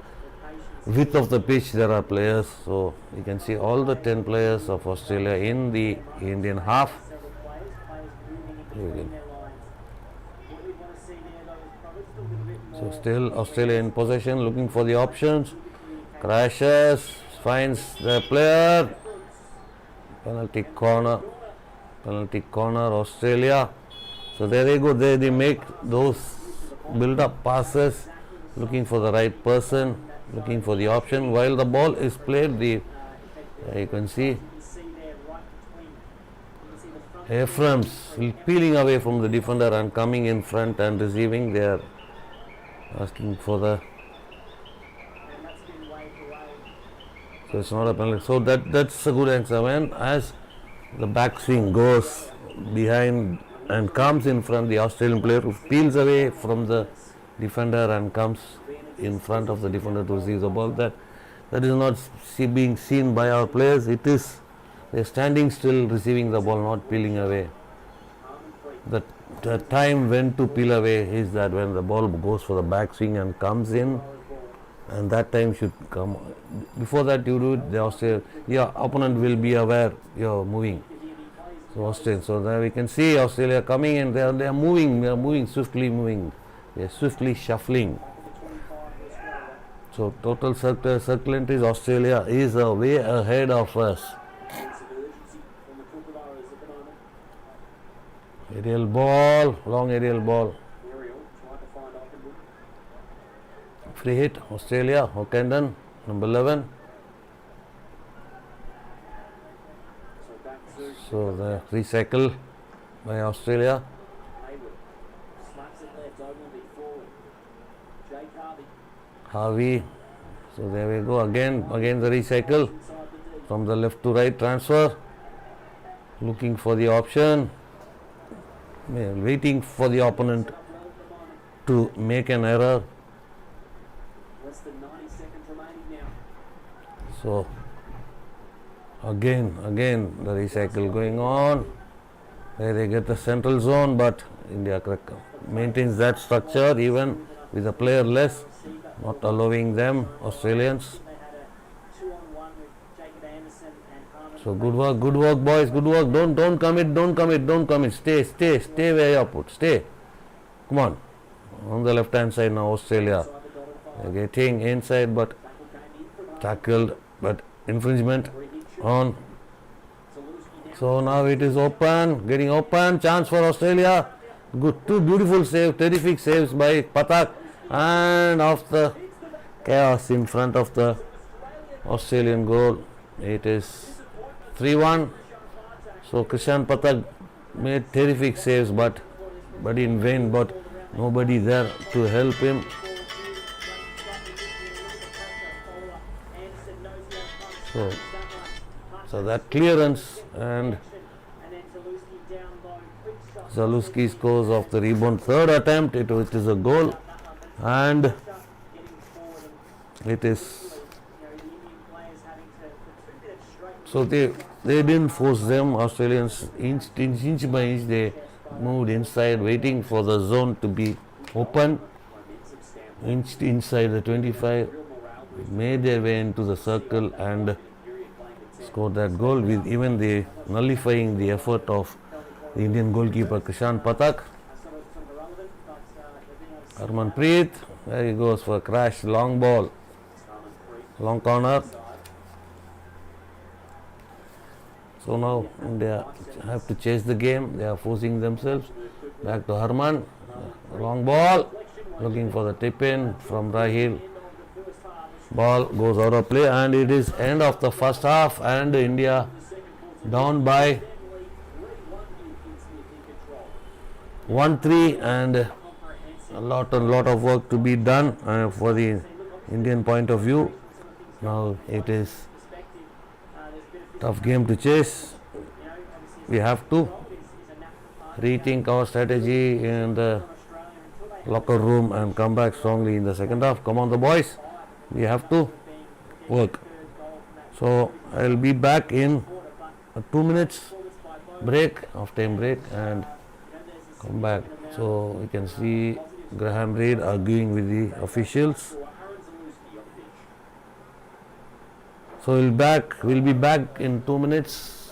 width of the pitch there are players. So you can see all the 10 players of Australia in the Indian half. Several players moving in Okay. between their lines. What we want to see there though is probably just a little bit more. So still Australia in possession, looking for the options. Good communication. Crashes, finds the player. Penalty corner. Penalty corner, Australia. So there they go. They make those build-up passes, looking for the right person, looking for the option. While the ball is played, you can see You can see there right between. You can see the front. Ephraim's peeling away from the defender and coming in front and receiving. They are asking for the. And that's been waved away. So it's not a penalty. So that's a good answer. When as the backswing goes behind and comes in front, the Australian player who peels away from the defender and comes in front of the defender to receive the ball. That is not being seen by our players. It is they're standing still, receiving the ball, not peeling away. The time when to peel away is that when the ball goes for the backswing and comes in, and that time should come. Before that you do it, your opponent will be aware you're moving. So Australia. So there we can see Australia coming and they are moving, swiftly moving. They're swiftly shuffling. So total circle entries, Australia is way ahead of us. Aerial ball, long aerial ball. Free hit, Australia, O'Kendon, number 11. So the recycle by Australia. Slaps it left, Ogilvy forward. Jake Harvey Harvey. So there we go again the recycle inside the D. from the left to right transfer. Looking for the option. Waiting for the opponent to make an error. Less than 90 seconds remaining now. So again the recycle going on. There they get the central zone, but India maintains that structure even with a player less, not allowing them, Australians. They had a 2-on-1 with Jacob Anderson and Harmon. So good work boys, good work. Don't commit. Stay where you are put. Stay. Come on the left hand side now, Australia. Inside the dotted five. They're getting inside, but Tackle came in from tackled, but infringement on. Zaluski down. So now it is open, getting open, chance for Australia. Good, two beautiful saves, terrific saves by Pathak, and off the chaos in front of the Australian goal. It is 3-1. So Krishan Pathak made terrific saves, but in vain, but nobody there to help him. So that clearance, and Zaluski scores off the rebound. Third attempt, it is a goal, and it is. So they didn't force them. Australians inch by inch they moved inside, waiting for the zone to be open. Inched inside the 25, made their way into the circle and scored that goal, with even the nullifying the effort of the Indian goalkeeper Krishan Pathak. Harmanpreet, there he goes for a crash, long ball, long corner. So now India have to chase the game. They are forcing themselves. Back to Harman, long ball, looking for the tip in from Rahil. Ball goes out of play, and it is end of the first half, and India down by 1-3, and a lot of work to be done for the Indian point of view. Now it is tough game to chase. We have to rethink our strategy in the locker room and come back strongly in the second half. Come on the boys, we have to work. So I'll be back in a 2 minutes break, half-time break, and come back. So we can see Graham Reid arguing with the officials. So we'll be back in 2 minutes.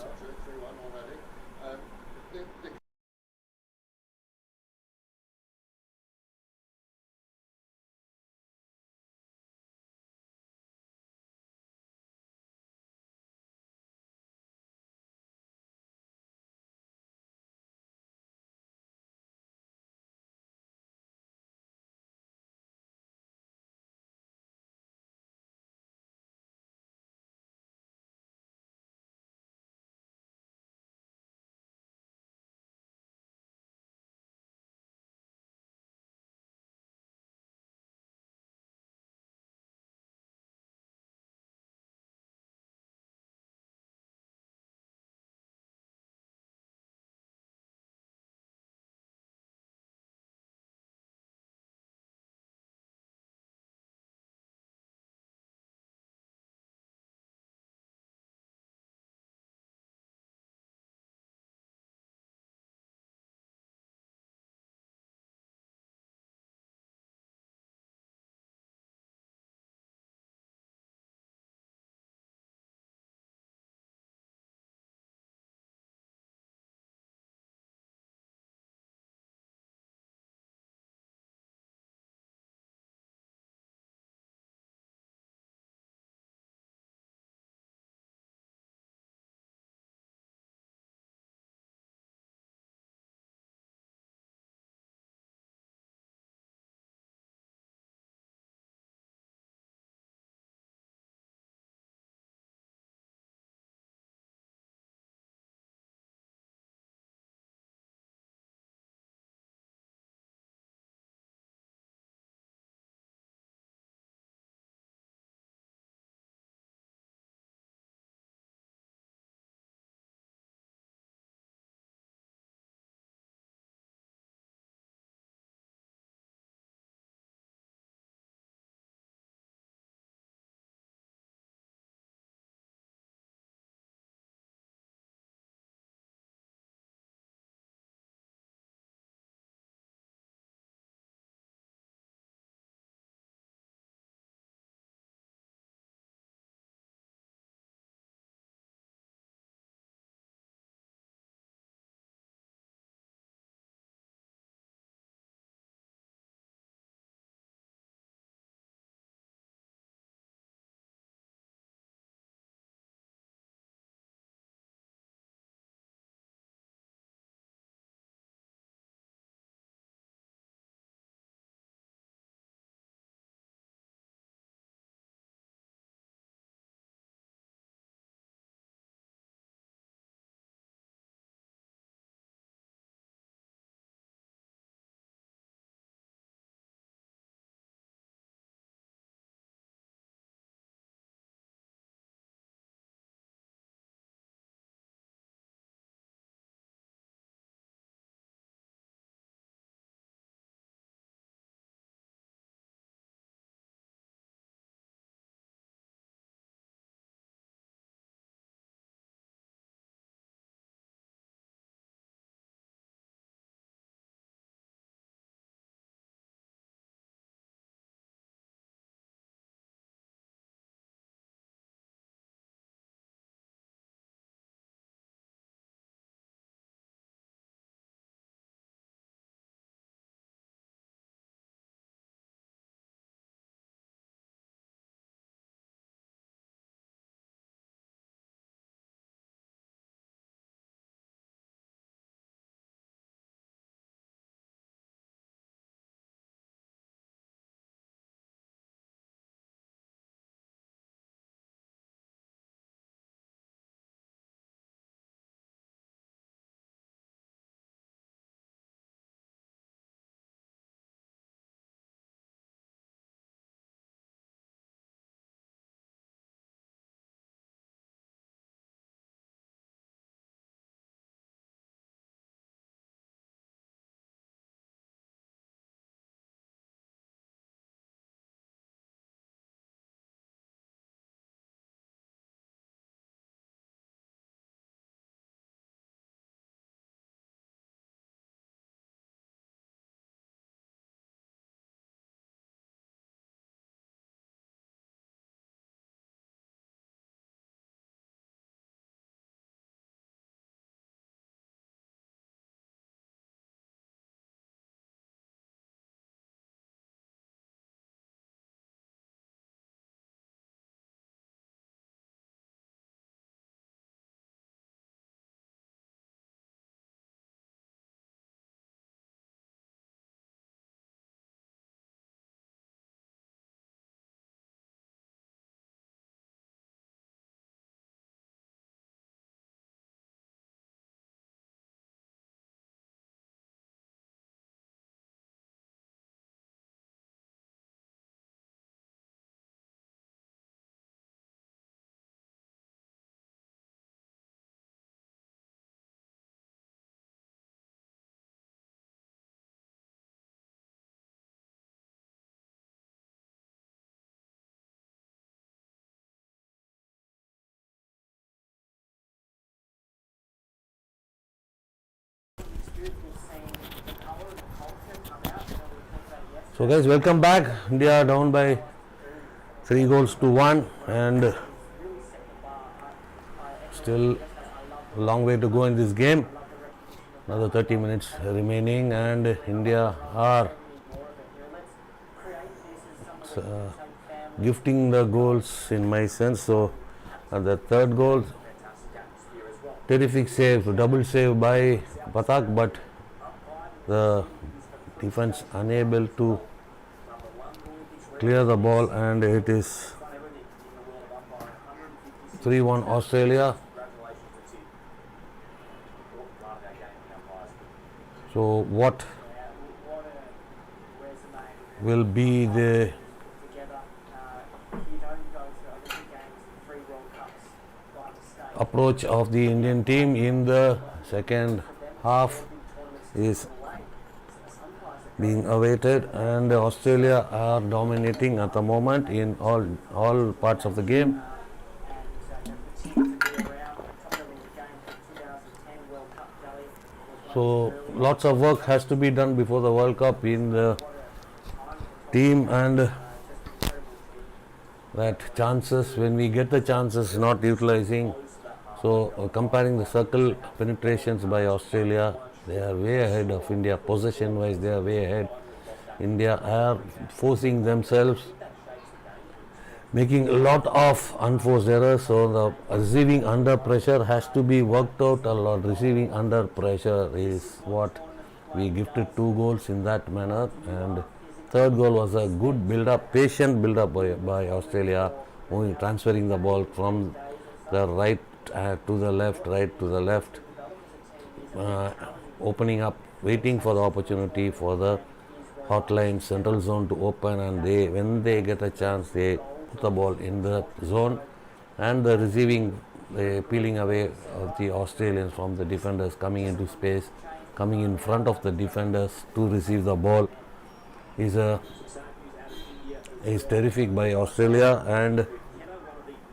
So guys, welcome back. India down by 3-1 and still a long way to go in this game. Another 30 minutes remaining and India are gifting the goals in my sense. So the third goal, terrific save, double save by Pathak, but the defense unable to clear the ball and it is 3-1 Australia. So what will be the approach of the Indian team in the second half is being awaited, and Australia are dominating at the moment in all parts of the game. So lots of work has to be done before the World Cup in the team, and that chances, when we get the chances, not utilizing. So comparing the circle penetrations by Australia, they are way ahead of India. Possession wise, they are way ahead. India are forcing themselves, making a lot of unforced errors. So the receiving under pressure has to be worked out a lot. Receiving under pressure is what we gifted 2 goals in that manner, and third goal was a good build-up, patient build-up by Australia, transferring the ball from the right to the left, right to the left, opening up, waiting for the opportunity for the hotline central zone to open, and when they get a chance, they put the ball in the zone, and the receiving, peeling away of the Australians from the defenders, coming into space, coming in front of the defenders to receive the ball is terrific by Australia, and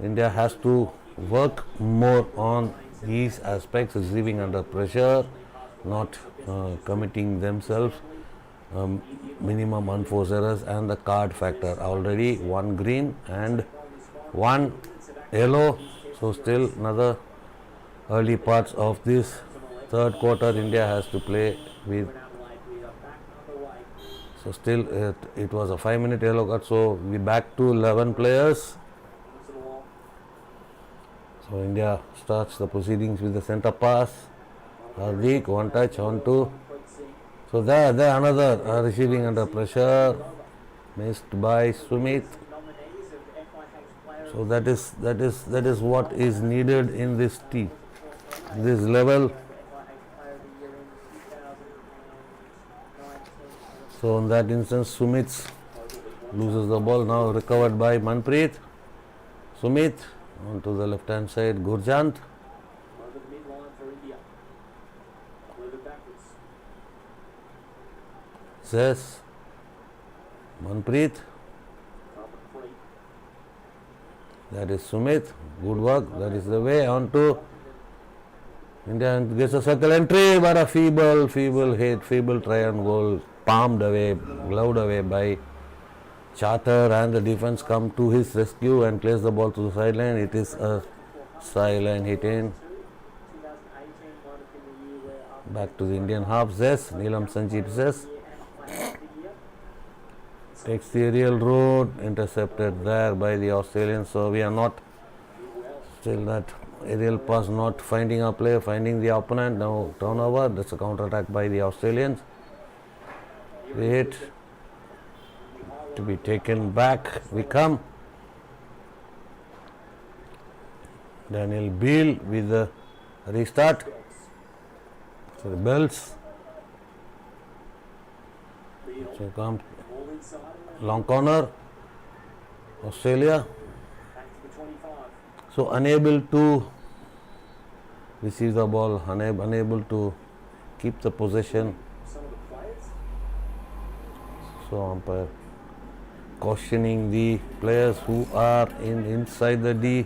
India has to work more on these aspects, receiving under pressure, not committing themselves, minimum unforced errors, and the card factor. Already 1 green and 1 yellow, so still another early parts of this third quarter India has to play with. So still it was a 5-minute yellow card, so we back to 11 players. So India starts the proceedings with the center pass. Hardik, one touch, on two. So there another receiving under pressure, missed by Sumit. So that is what is needed in this team, this level. So in that instance, Sumit loses the ball, now recovered by Manpreet. Sumit onto the left hand side, Gurjant. Zes, Manpreet. That is Sumit, good work, that is the way. On to India gets a circle entry, but a feeble hit, feeble triangle, palmed away, gloved away by Charter, and the defense come to his rescue and plays the ball to the sideline. It is a sideline hit in. Back to the Indian half, Zes, Neelam Sanjeev Zes. Takes the aerial road, intercepted there by the Australians. So we are not, still that aerial pass not finding our player, finding the opponent. Now turnover, that's a counter attack by the Australians. The hit to be taken back. We come. Daniel Beale with the restart. So the bells. So come long corner, Australia. So unable to receive the ball, unable to keep the possession. So umpire cautioning the players who are inside the D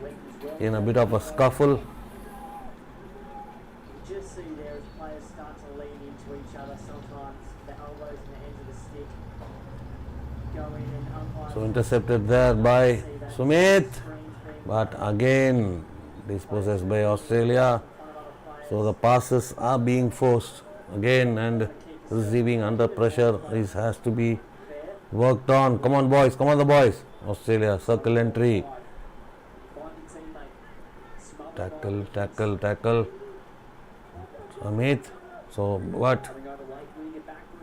in a bit of a scuffle. Just see there as players start to lean into each other, sometimes the elbows and the ends of the stick So intercepted there by Sumit, but again dispossessed by Australia. So the passes are being forced again, and receiving under pressure has to be worked on. Come on boys, come on the boys. Australia circle entry. Tackle. Amit. So what?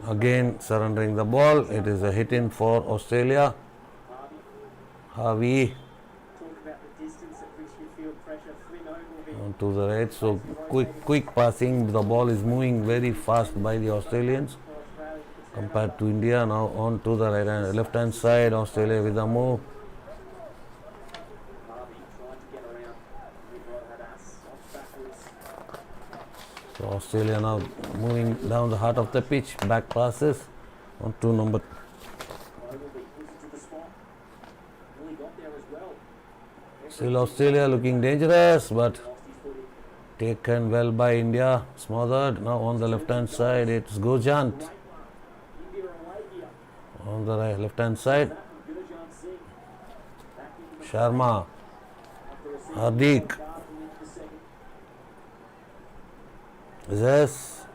Again surrendering the ball. It is a hit in for Australia. Harvey to the right. So quick passing. The ball is moving very fast by the Australians compared to India. Now on to the left hand side. Australia with a move. So Australia now moving down the heart of the pitch. Back passes on to number. Still Australia looking dangerous, but taken well by India. Smothered. Now on the left hand side it's Gurjant. On the left hand side Sharma. Hardik. Yes.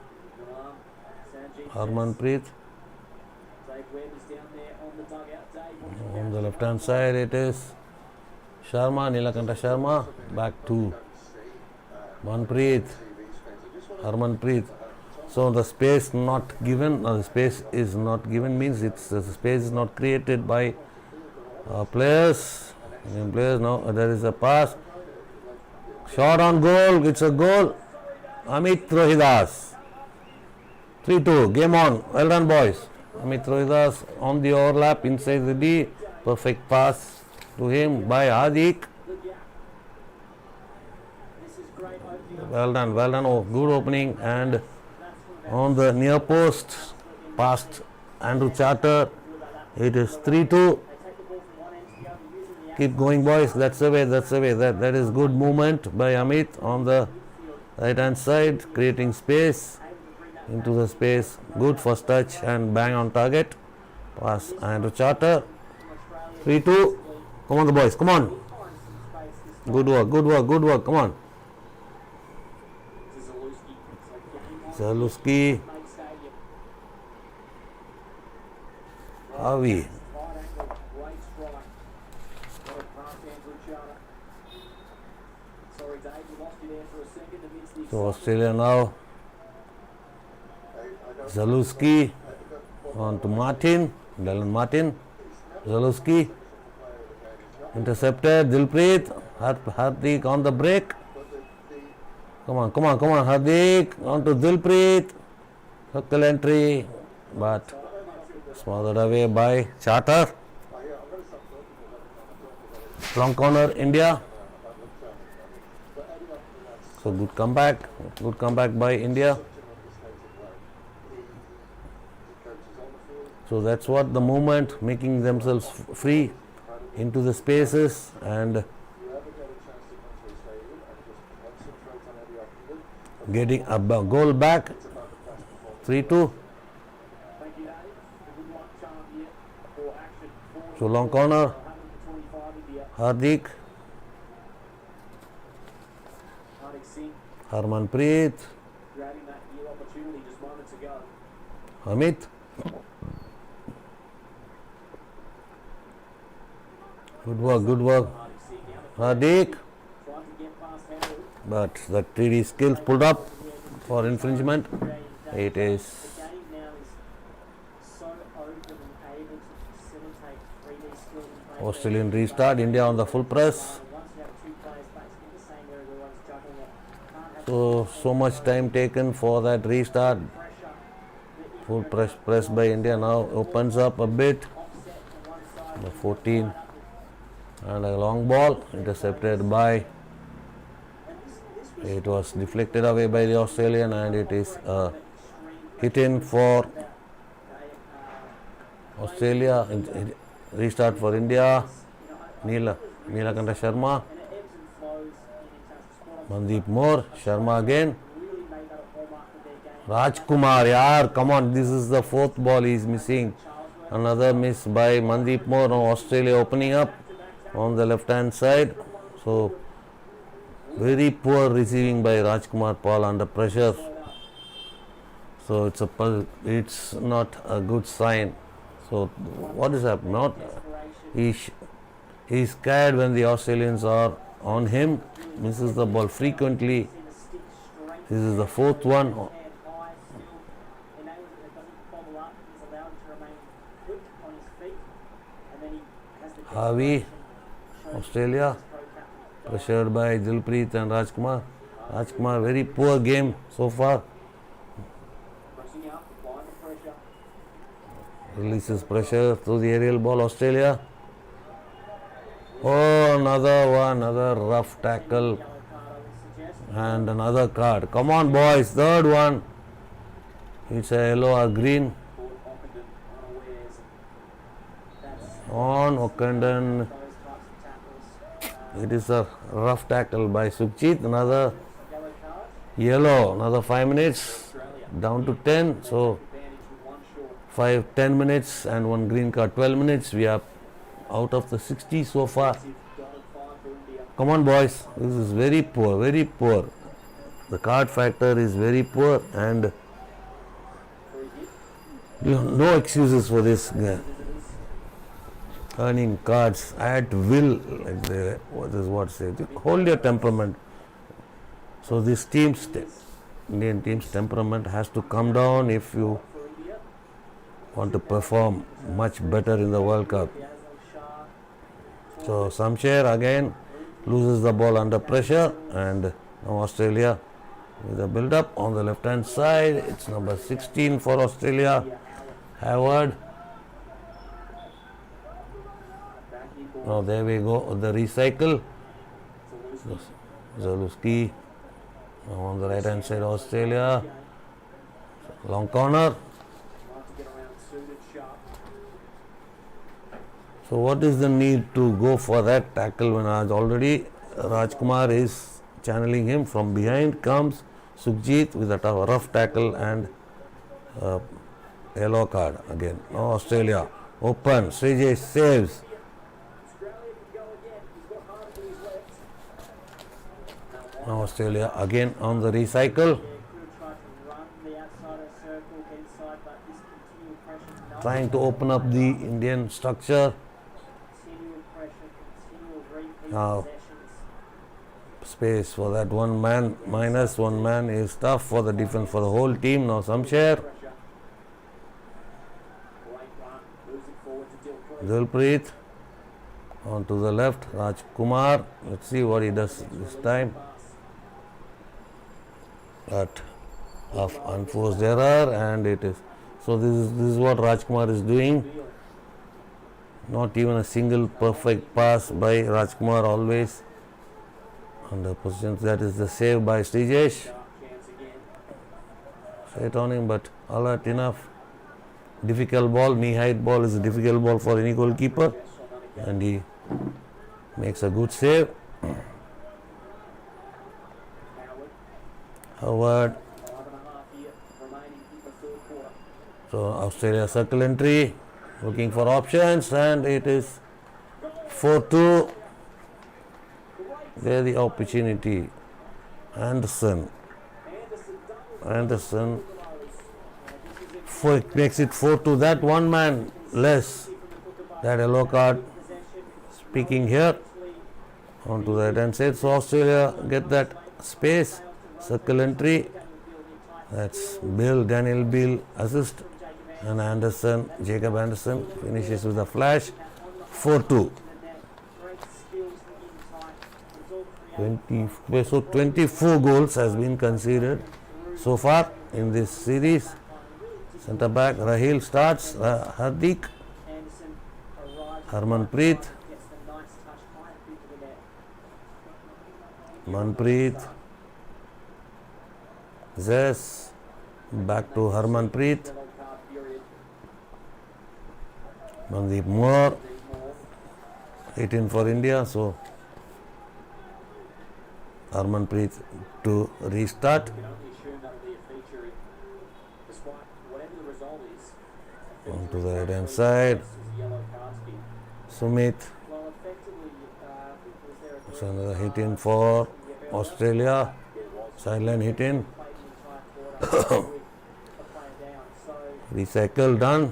Harmanpreet. On the left hand side it is Sharma, Nilakanta Sharma. Back to Manpreet. Harmanpreet. So the space not given, the space is not given means it's the space is not created by players. Now there is a pass. Shot on goal. It's a goal. Amit Rohidas. 3-2. Game on. Well done, boys. Amit Rohidas on the overlap inside the D. Perfect pass to him by Hardik. Well done. Oh, good opening. And on the near post, past Andrew Charter. It is 3-2. Keep going, boys. That's the way. That is good movement by Amit on the right hand side, creating space into the space. Good first touch and bang on target. Pass Andrew Charter. 3-2. Come on the boys, come on. Good work. Come on. Zaluski. Harvey. So Australia now. Zaluski on to Martin. Dylan Martin. Zaluski. Intercepted. Dilpreet. Hardik on the break. Come on, Hardik. On to Dilpreet. Circle entry. But smothered away by Charter. Long corner, India. So good comeback by India. So that's what the movement, making themselves free into the spaces and getting a goal back. 3-2. So long corner, Hardik. Harmanpreet. Amit. Good work. Hardik. But the 3D skills pulled up for infringement. It is Australian restart. India on the full press. So much time taken for that restart. Full press by India now opens up a bit. The 14 and a long ball intercepted by. It was deflected away by the Australian and it is a hit in for Australia. Restart for India. Nilakanta Sharma. Mandeep Moore. Sharma again. Rajkumar, yaar, come on. This is the fourth ball he is missing. Another miss by Mandeep Moore. Now Australia opening up on the left hand side. So very poor receiving by Rajkumar Paul under pressure. So it's not a good sign. So what is happening? Not he's scared when the Australians are on him. Misses the ball frequently. This is the fourth one. Harvey, Australia, pressured by Dilpreet and Rajkumar. Rajkumar, very poor game so far. Releases pressure through the aerial ball, Australia. Oh, another one, another rough tackle. And another card. Come on, boys, third one. It's a yellow or green. On Okenden. It is a rough tackle by Sukhjit. Another yellow, another 5 minutes. Down to 10. So 10 minutes and one green card, 12 minutes. We are out of the 60 so far. Come on, boys. This is very poor, very poor. The card factor is very poor and no excuses for this guy. Earning cards at will, like what is what say. Hold your temperament. So this Indian team's temperament has to come down if you want to perform much better in the World Cup. So Shamsher again loses the ball under pressure, and now Australia with a build up on the left hand side. It's number 16 for Australia, Howard. Now there we go, the recycle. Zaluski on the right hand side, Australia. Long corner. So what is the need to go for that tackle when already Rajkumar is channeling him? From behind comes Sukhjit with a rough tackle and yellow card again. Now Australia open, Srijay saves. Now Australia again on the recycle. Trying to open up the Indian structure. Now space for that one man, minus one man is tough for the defense for the whole team. Now Shamsher. Dilpreet on to the left, Rajkumar. Let's see what he does this time. But of unforced error, and it is. So this is what Rajkumar is doing. Not even a single perfect pass by Rajkumar, always under positions. That is the save by Srijesh. Straight on him, but alert enough. Difficult ball, knee height ball is a difficult ball for any goalkeeper, and he makes a good save. Howard. So Australia circle entry, looking for options, and it is 4-2. There the opportunity. Anderson makes it 4-2. That one man less. That yellow card. Speaking here onto the right hand side. So Australia get that space. Circle entry. That's Daniel Beale assist. And Anderson, Jacob Anderson finishes with a flash. 4-2. So 24 goals has been conceded so far in this series. Centre back Rahil starts. Hardik, Harmanpreet, Manpreet, Zes, back to Harmanpreet, Mandeep Moore, 18 for India. So Harmanpreet to restart. onto the right hand side. Yellow card scheme. Sumit. Well, effectively, I think was there a It's green another hit card in for earlier? Australia. Sideline hit in. Played the entire quarter with a player down. So, Recycle done.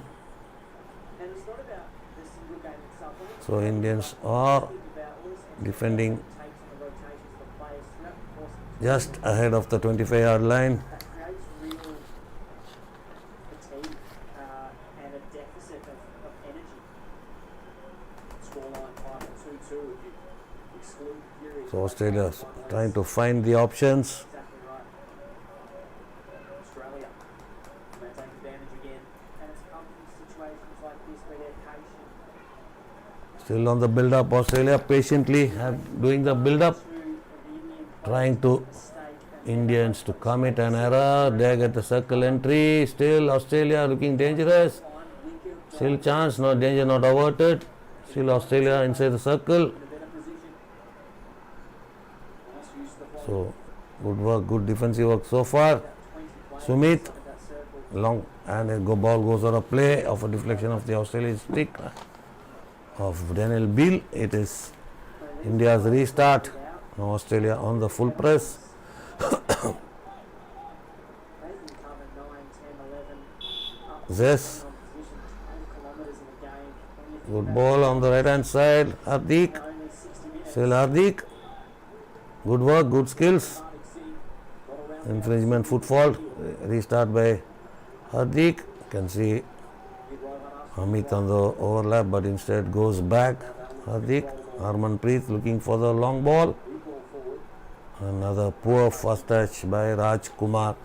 and it's not about the single game itself. When it's So Indians are think about all the defending takes on the rotations of the players throughout the course of the just ahead of the 25-yard line. that creates real fatigue and a deficit of energy. Scoreline final 2-2 if you exclude the Fury. So Australia trying to find the options. Exactly right. Australia may take advantage again, and it's come from situations like this where they're patient. Still on the build-up. Australia patiently doing the build-up, trying to Indians to commit an error. They get the circle entry. Still Australia looking dangerous. Still chance, no danger, not averted. Still Australia inside the circle. So good work, good defensive work so far. Sumit long and a ball goes out of play of a deflection of the Australian stick of Daniel Beale. It is India's restart. Now Australia on the full press. Zes. Good ball on the right hand side. Hardik. Still Hardik. Good work, good skills. Infringement, foot fault. Restart by Hardik. You can see Amit on the overlap, but instead goes back. Hardik. Harmanpreet looking for the long ball. Another poor first touch by Raj Kumar.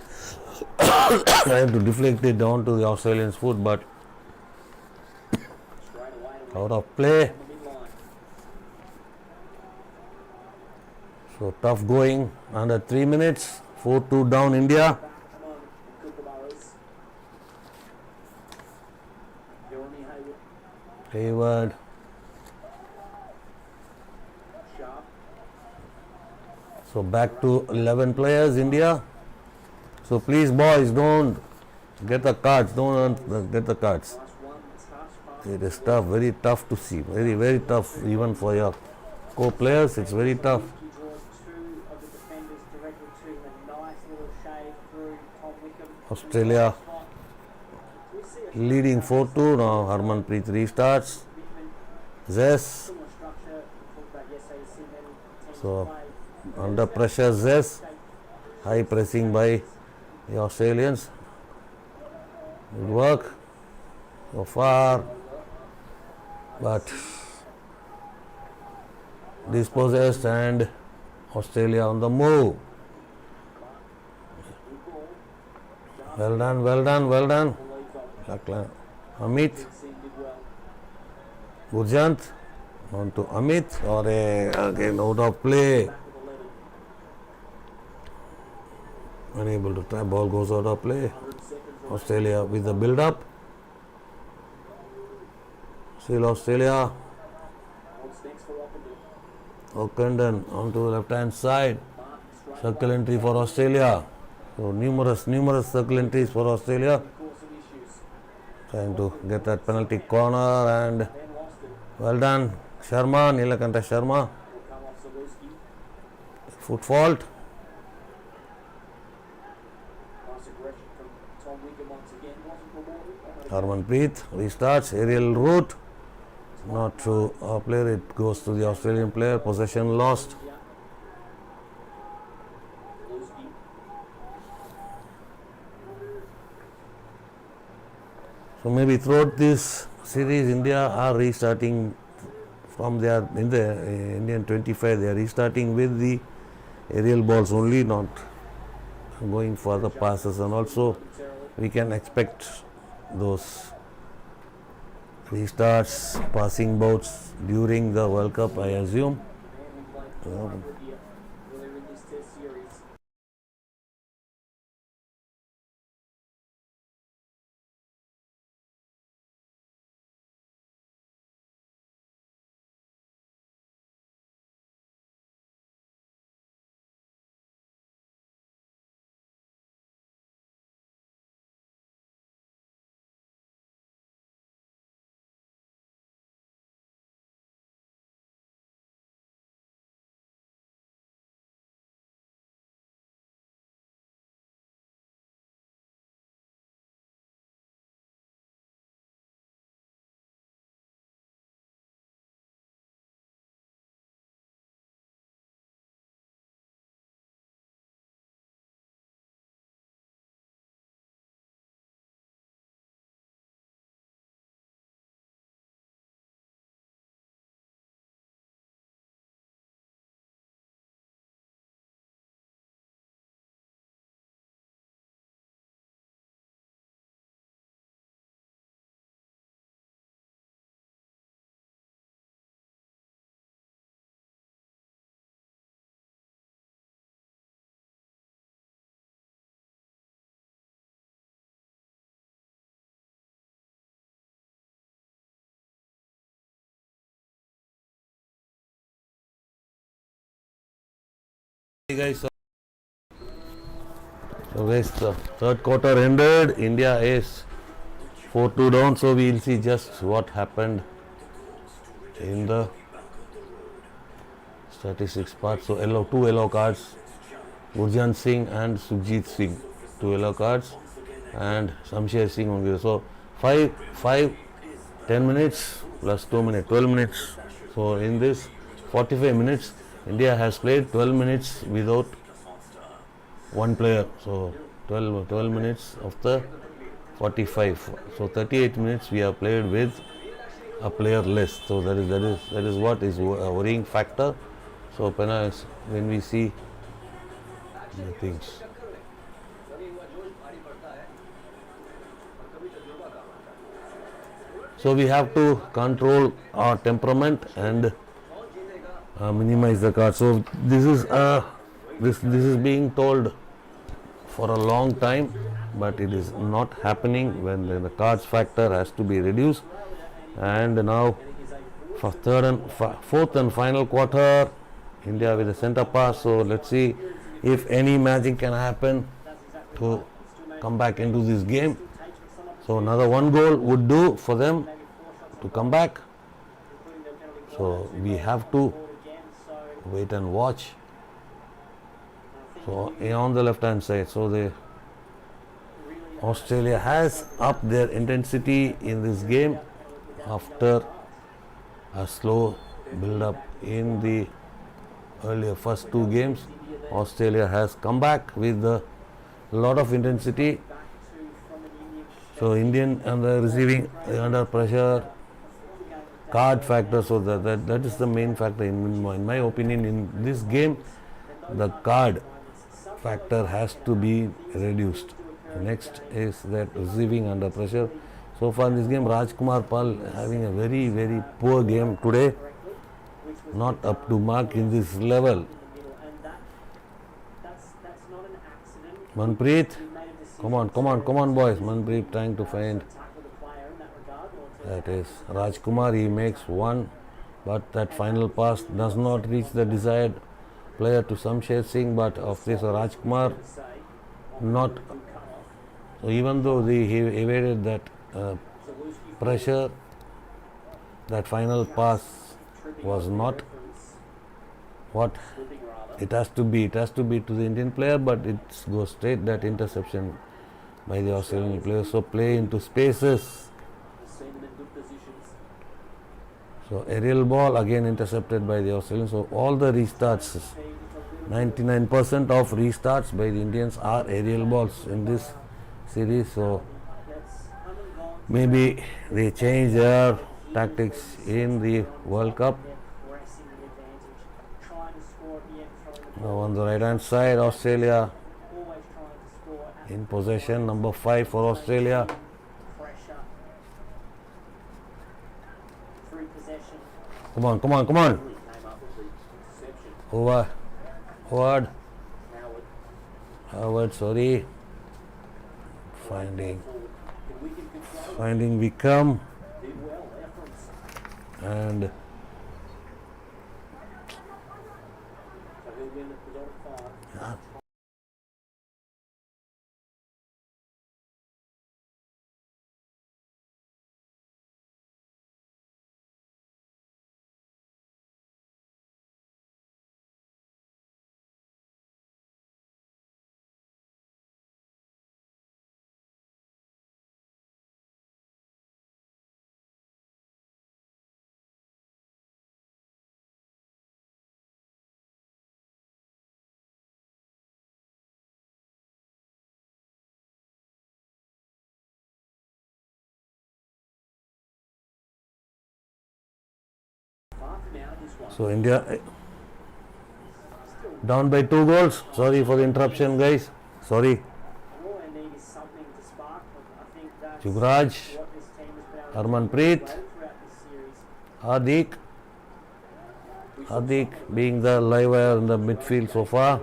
Trying to deflect it down to the Australians' foot, but out of play. So tough going. Under 3 minutes. 4-2 down India. Hayward. So back to 11 players, India. So please, boys, don't get the cards. Don't get the cards. It is tough, very tough to see. Very, very tough, even for your co-players. It's very tough. Australia leading 4-2. Now Harmanpreet restarts. Zes. So under pressure, Zes. High pressing by the Australians. Good work so far, but dispossessed and Australia on the move. Well done, well done, well done. Amit. Gurjant on to Amit, or again out of play. Unable to try, ball goes out of play. Australia with the build up. Still Australia. O'Condon onto the left hand side. Circle entry for Australia. So numerous circle entries for Australia. Trying to get that penalty corner, and well done. Sharma, Nilakanta Sharma. Foot fault. Harmanpreet restarts, aerial route. Not to our player, it goes to the Australian player. Possession lost. So maybe throughout this series, India are restarting from their in the Indian 25. They are restarting with the aerial balls only, not going for the passes, and also we can expect those restarts, passing bouts during the World Cup, I assume. Hey guys, so guys, the third quarter ended. India is 4-2 down. So we'll see just what happened in the statistics part. So two yellow cards. Gurjant Singh and Sukhjit Singh, 2 yellow cards, and Shamsher Singh only. So 10 minutes plus 2 minutes, 12 minutes. So in this 45 minutes, India has played 12 minutes without one player. So 12 minutes of the 45. So 38 minutes we have played with a player less. So that is what is a worrying factor. So when we see the things. So we have to control our temperament and minimize the cards. So this is being told for a long time, but it is not happening when the cards factor has to be reduced. And now for fourth and final quarter, India with a centre pass. So let's see if any magic can happen to come back into this game. So another one goal would do for them to come back. So we have to wait and watch. So on the left hand side, so Australia has upped their intensity in this game after a slow build up in the earlier first two games. Australia has come back with a lot of intensity. So Indian under receiving under pressure, card factor. So that is the main factor in my opinion in this game. The card factor has to be reduced. Next is that receiving under pressure. So far in this game, Rajkumar Pal having a very, very poor game today. Not up to mark in this level. Manpreet, come on boys. Manpreet trying to find. That is Rajkumar, he makes one, but that final pass does not reach the desired player to Shamsher Singh, but of this Rajkumar not. So even though he evaded that pressure, that final pass was not what it has to be. It has to be to the Indian player, but it goes straight that interception by the Australian player. So play into spaces. So aerial ball again intercepted by the Australians. So all the restarts, 99% of restarts by the Indians are aerial balls in this series. So maybe they change their tactics in the World Cup. Now on the right hand side, Australia in possession, number 5 for Australia. Come on. Howard, sorry. Finding Vikram and so India down by 2 goals. Sorry for the interruption, guys. Sorry. Yuvraj, Harmanpreet, Hardik being the live wire in the midfield so far.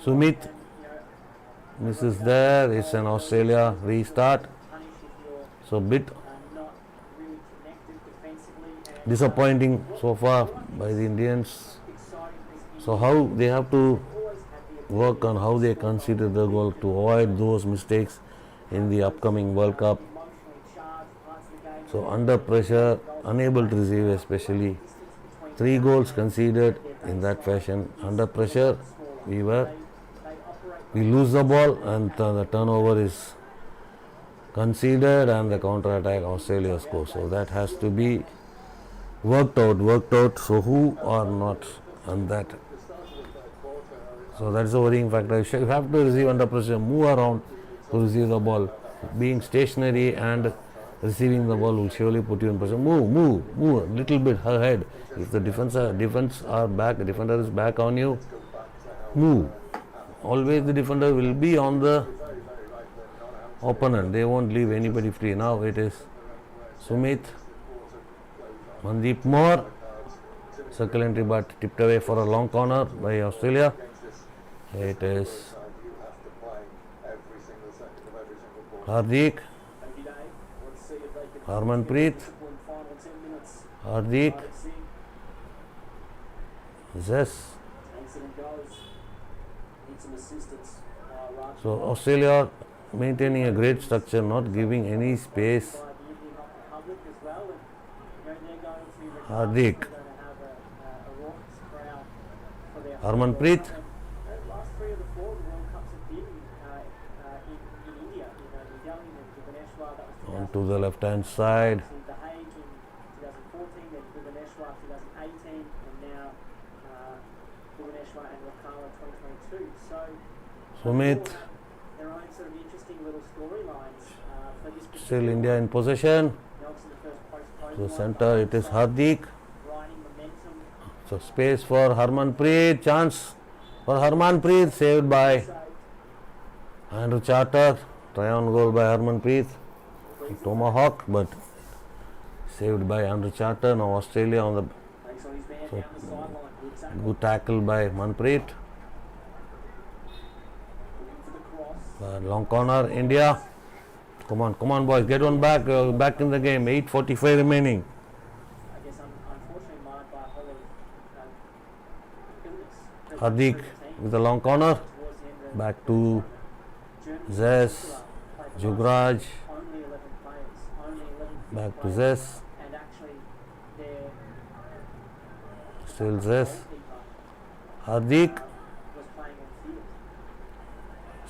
Sumit misses there. It's an Australia restart. So bit disappointing so far by the Indians. So how they have to work on how they consider the goal to avoid those mistakes in the upcoming World Cup. So under pressure, unable to receive, especially 3 goals conceded in that fashion. Under pressure, we lose the ball and the turnover is conceded and the counter attack Australia scores. So that has to be worked out. So who are not on that? So that's a worrying factor. You have to receive under pressure, move around to receive the ball. Being stationary and receiving the ball will surely put you in pressure. Move a little bit ahead. If the defender is back on you, move. Always the defender will be on the opponent. They won't leave anybody free. Now it is Sumit, Mandeep Moore, circle entry but tipped away for a long corner by Australia. It is Hardik, Harmanpreet, Hardik, Zes. So Australia maintaining a great structure, not giving any space. Hardik, Harmanpreet, on to the left hand side. Sumit, still India in possession. To the center, it is Hardik. So space for Harmanpreet, chance for Harmanpreet, saved by Andrew Charter. Try on goal by Harmanpreet. Tomahawk, but saved by Andrew Charter. Now Australia on the good tackle by Manpreet. Long corner, India. Come on, boys, get on back. Back in the game. 8:45 remaining. Hardik with a long corner. Back to Zes, Jugraj. Back to Zes. Still Zes. Hardik.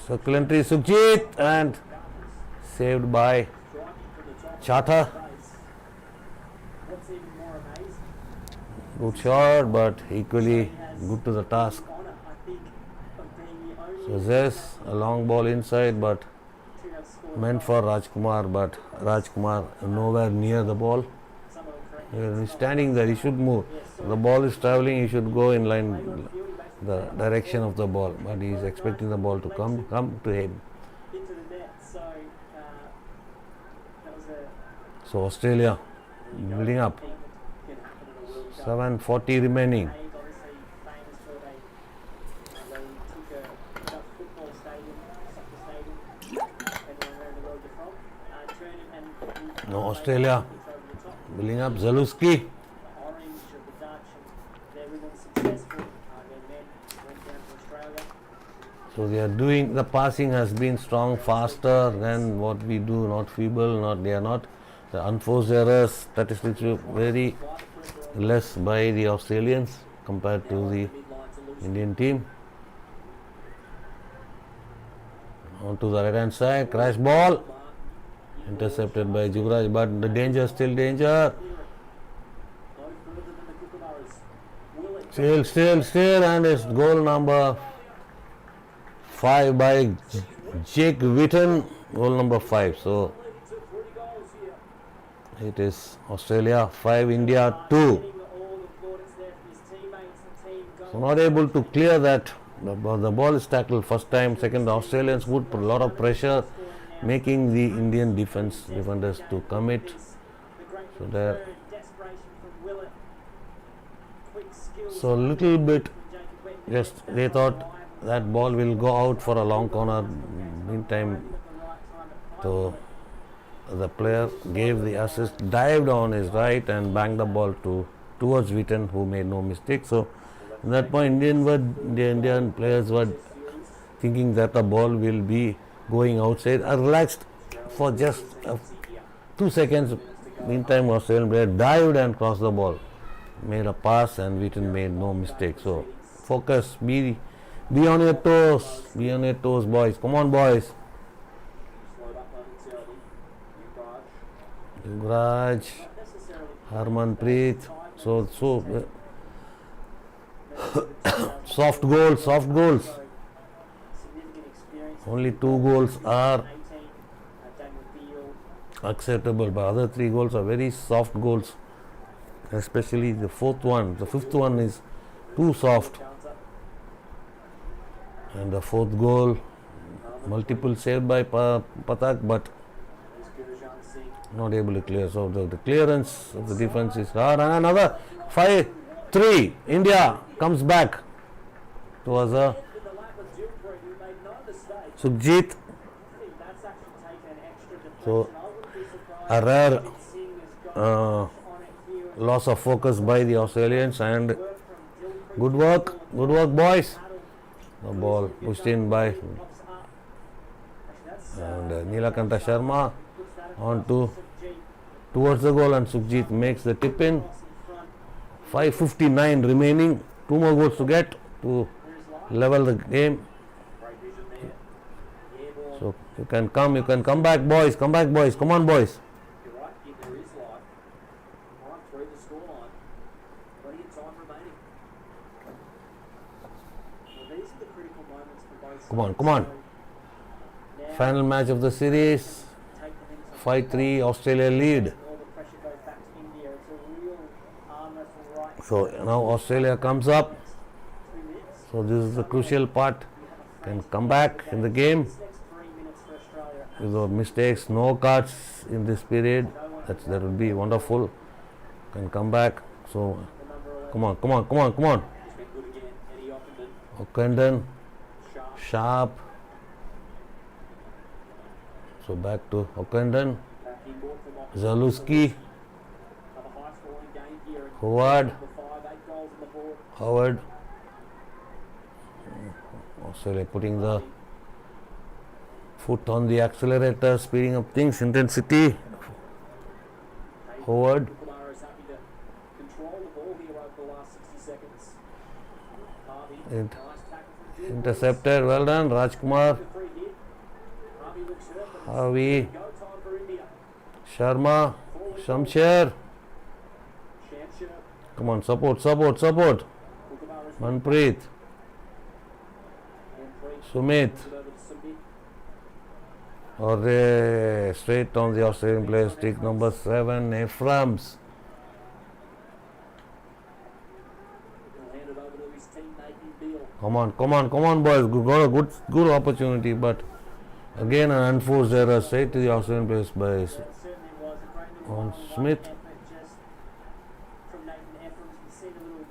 Circle entry, Sukhjit, and saved by Chata. Good shot, but equally good to the task. So Zes, a long ball inside, but meant for Rajkumar, but Rajkumar nowhere near the ball. He's standing there, he should move. The ball is travelling, he should go in line the direction of the ball, but he is expecting the ball to come to him. So Australia building up. 7:40 remaining. Now Australia building up. Zaluski. So they are doing, the passing has been strong, faster than what we do, not feeble, they are not. The unforced errors, statistics very less by the Australians compared to the Indian team. On to the right hand side, crash ball, intercepted by Jugraj, but the danger, still danger. Still, and it's goal number 5 by Jake Witten, goal number 5. So it is Australia 5, India 2. So not able to clear that. The ball is tackled first time. Second, the Australians put a lot of pressure, making the Indian defenders to commit. So there. So a little bit, just they thought that ball will go out for a long corner. Meantime, so the player gave the assist, dived on his right and banged the ball towards Witten, who made no mistake. So at that point, the Indian players were thinking that the ball will be going outside. I relaxed for just 2 seconds. Meantime, Australian player dived and crossed the ball, made a pass, and Witten made no mistake. So focus, be on your toes, boys. Come on, boys. Slowed up momentarily. Yuvraj, Not necessarily Harmanpreet. So soft goals. significant experience. Only 2 goals are 18, Daniel Beale. acceptable, but other 3 goals are very soft goals. Especially the fourth one. The fifth one is too soft. And the fourth goal, multiple saved by Pathak, but not able to clear. So the clearance of the defense is hard. And another 5-3. India comes back. It was a Sukhjit. So a rare loss of focus by the Australians, and good work, boys. The ball pushed in by Neelakanta Sharma towards the goal, and Sukhjit makes the tip in. 5:59 remaining, 2 more goals to get to level the game. So you can come back, boys. Come on, boys. You're right, there is life. Right through the scoreline. Plenty of time remaining. Well, these are the critical moments for both sides. Come on. So now, Final match of the series. take them into 5-3 Australia lead. all the pressure goes back to India. It's a real arm wrestle right. So now Australia comes up. 2 minutes. So this is the crucial part. Can come back in the game This next 3 minutes for Australia. without mistakes, no cards in this period. That would be wonderful. Can come back. So The number 11. come on. He's been good again. Eddie Okenden, Ockenden. Sharp. Sharp. So back to Okenden, Back in ball from Ockenden. Zaluski, Another high scoring game here. Howard. Number 5, 8 goals on the board. Howard. Australia putting the foot on the accelerator, speeding up things, intensity. Howard. Kumar is happy to control the ball here over the last 60 seconds. Harvey, Int- nice tackle from Gilchrist. Intercepted, well done, Rajkumar. The free hit. Harvey looks hurt, but it's Harvey, go time for India. Sharma, Forward Shamsher. Shamsher. Come on, support. Kumar is Manpreet, Sumit. it over to Sumit. Or straight on the Australian player, stick number 7, Ephraim's. He'll hand it over to his teammate in Beale. Come on, boys. Got a good opportunity, but again an unforced error straight to the Australian players by That certainly was a great little On one-on-one Smith. effort just from Nathan Ephraim. You can see the little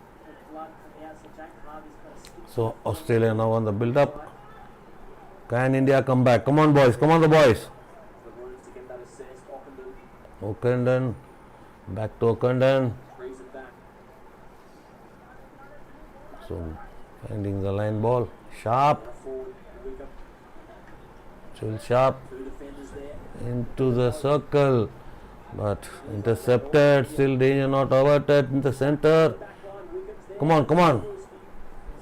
blood coming out. So Jack Harvey's got a stick. So Australia now on the build-up. Can India come back? Come on, boys. Come on, the boys. The rooms to get that assist. Ockenden Okenden. Back to Okenden. brings it back. So finding the line ball. Sharp. Forward, Wickham. Still Sharp. 2 defenders there. Into the circle. But intercepted. Still danger not averted in the center. Back line, Wickham's there. Come on.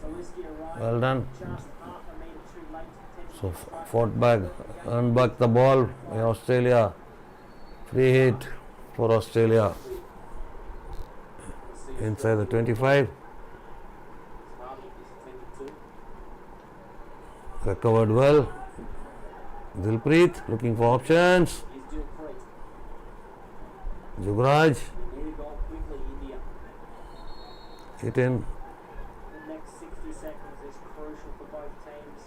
Zaluski arrived. Well done. Just half a metre too late. So fought back. Earned back the ball by Australia. Free hit for Australia. Inside the 25. Harvey is attended to. Recovered well. Dilpreet looking for options. Here's Gilchrist. Yuvraj Need a goal quickly, India. hit in The next 60 seconds is crucial for both teams.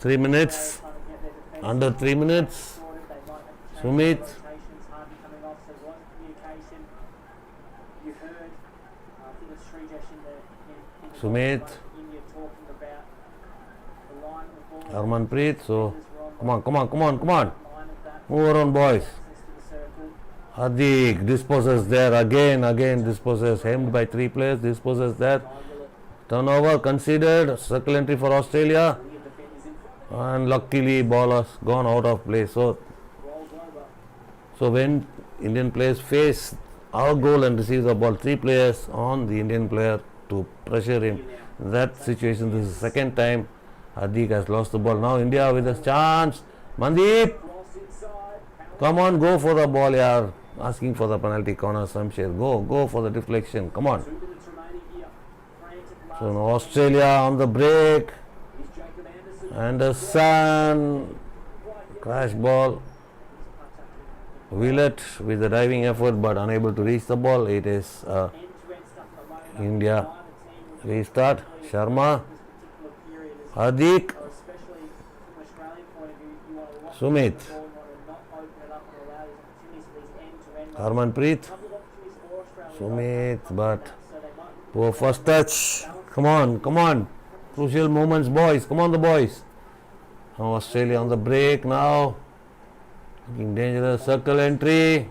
3 minutes. Australia trying to get their defence Under 3 minutes. sorted. They might have to change Sumit. their rotations. Harvey coming off, so there was communication. You heard, I think it's Srijesh in the Sumit. India talking about the line of the ball. Harmanpreet. So Defenders were on come on. the line of that. Move around, boys. Access to the Hardik disposes there again disposes, hemmed by 3 players, disposes there. Turnover considered, circle entry for Australia, and luckily ball has gone out of play. So when Indian players face our goal and receive the ball, 3 players on the Indian player to pressure him. In that situation, this is the second time Hardik has lost the ball. Now India with a chance. Mandeep, come on, go for the ball, yaar. Asking for the penalty corner, Samsher. Go for the deflection. Come on. So now Australia on the break. Anderson, crash ball. Willett with the diving effort but unable to reach the ball. It is India restart. Sharma, Hardik, Sumit, Harmanpreet, Sumit, but poor first touch. Come on. Crucial moments, boys. Come on, the boys. Now Australia on the break now. Looking dangerous. Circle entry.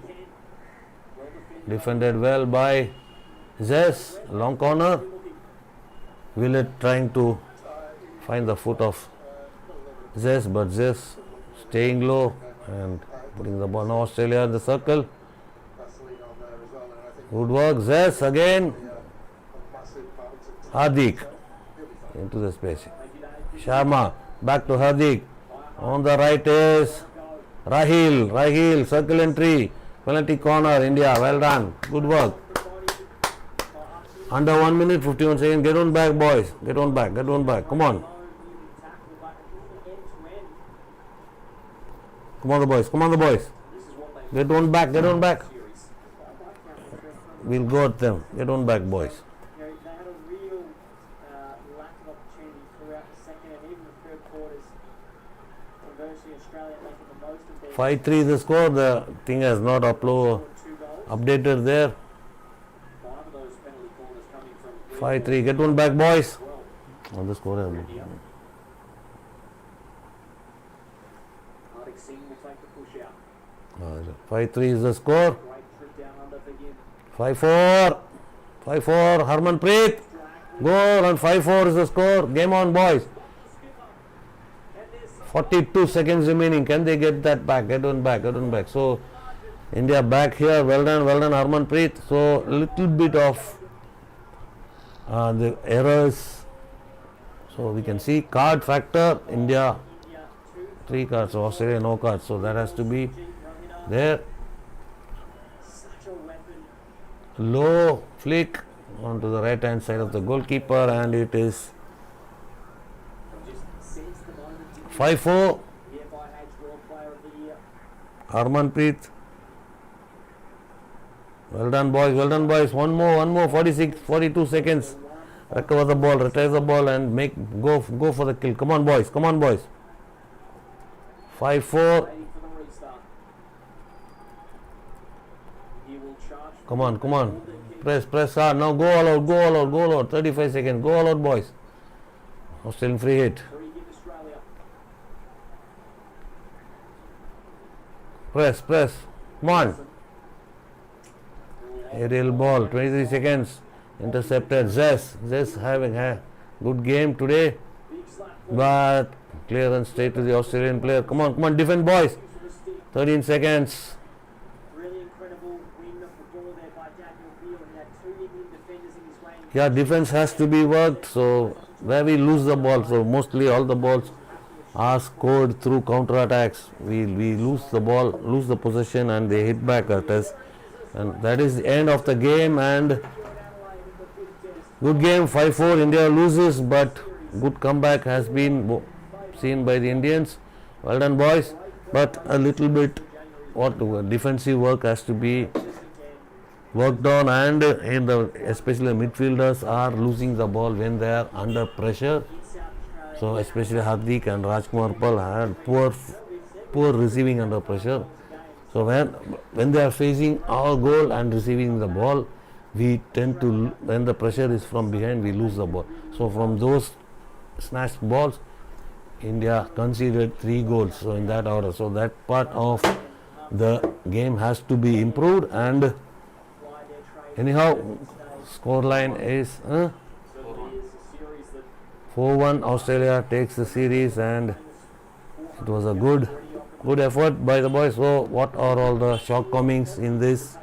Defended well by Zes. Long corner. Willett trying to find the foot of Zes, but Zes staying low and putting the ball. Now Australia in the circle. Good work. Zes again. Hardik into the space. Sharma back to Hardik. On the right is Rahil, circle entry, penalty corner, India, well done, good work. Under 1 minute 51 seconds, get on back, boys, get on back, come on. Come on the boys, get on back. We'll go at them, get on back, boys. They had a real lack of opportunity throughout the second and even the third quarters. Conversely, Australia making the most of their 5-3 the score, the thing has not two goals. updated there. 5 of those penalty corners coming from 5-3, get one back, boys. well. On the score. Hardik Singh will take the push out. 5-3 is the score. Great trip down under for him. 5-4, Harmanpreet, goal, and 5-4 is the score. Game on, boys. 42 seconds remaining. Can they get that back? Get on back. So India back here. Well done, Harmanpreet. So a little bit of the errors. So we can see card factor. India 3 cards. So Australia no cards. So that has to be there. Such a weapon. Low flick onto the right hand side of the goalkeeper, and it is Just sense the moment. 5-4. The FIH World Player of the Year. Harmanpreet. Well done, boys. One more. 42 seconds. Recover the ball, retrieve the ball, and go for the kill. Come on, boys. 5-4. Waiting for the restart. He will charge. Come on. Press hard. Now go all out. 35 seconds. Go all out, boys. Australian free hit. 3 give Australia. Press. Come on. Aerial ball. 23 seconds. Intercepted. Zes having a good game today, Big slap. but clearance straight to the Australian player. Come on. Defend, boys. 13 seconds. Really incredible win of the ball there by Daniel Beale. He had 2 Indian defenders in his way. Yeah, defense has to be worked. So where we lose the ball, so mostly all the balls are scored through counter attacks. We lose the ball, lose the possession, and they hit back at us, and that is the end of the game. And good game, 5-4. India loses, but good comeback has been seen by the Indians. Well done, boys. But a little bit defensive work has to be worked on, and especially the midfielders are losing the ball when they are under pressure. So especially Hardik and Rajkumar Pal had poor receiving under pressure. So when they are facing our goal and receiving the ball, we tend to, when the pressure is from behind, we lose the ball. So from those snatched balls, India conceded 3 goals. So in that order, so that part of the game has to be improved, and fly their trade anyhow, at stage. scoreline is Certainly is a series that 4-1. Australia takes the series, and it was a good effort by the boys. So what are all the shortcomings in this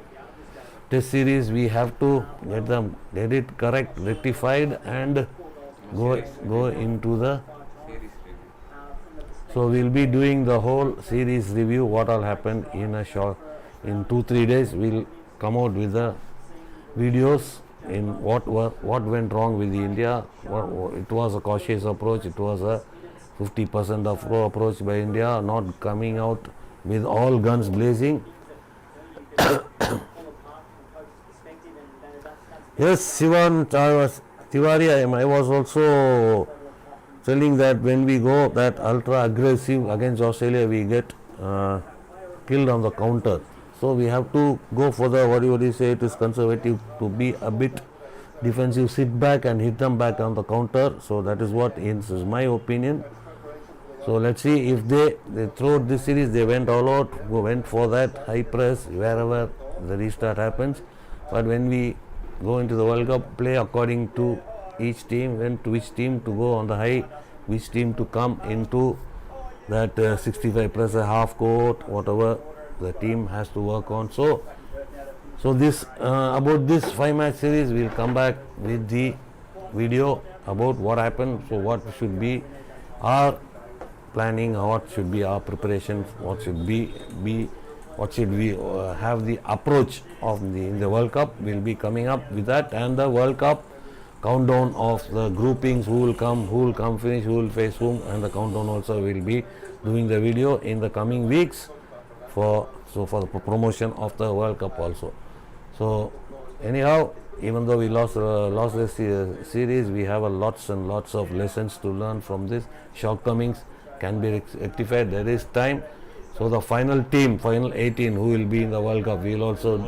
test series? We have to get it correct, rectified, and go into the. So we'll be doing the whole series review, what all happened in a short, in 2-3 days. We'll come out with the videos in what went wrong with the India. It was a cautious approach. It was a 50% of approach by India, not coming out with all guns blazing. Yes, Sivan Tiwari, I was also telling that when we go that ultra aggressive against Australia, we get killed on the counter. So we have to go for the, what do you say, it is conservative, to be a bit defensive, sit back and hit them back on the counter. So that is what is my opinion. So let's see if they throughout this series they went all out, went for that high press wherever the restart happens. But when we go into the World Cup, play according to each team, when to which team to go on the high, which team to come into that 65 press, a half court, whatever the team has to work on. So this about this 5-match series, we'll come back with the video about what happened. So what should be our planning, what should be our preparation, what should we have the approach of in the World Cup. We'll be coming up with that, and the World Cup countdown of the groupings, who will come finish, who will face whom, and the countdown also will be doing the video in the coming weeks for the promotion of the World Cup also. So anyhow, even though we lost this series, we have lots and lots of lessons to learn from this. Shortcomings can be rectified. There is time. So the final team, final 18 who will be in the World Cup, we'll also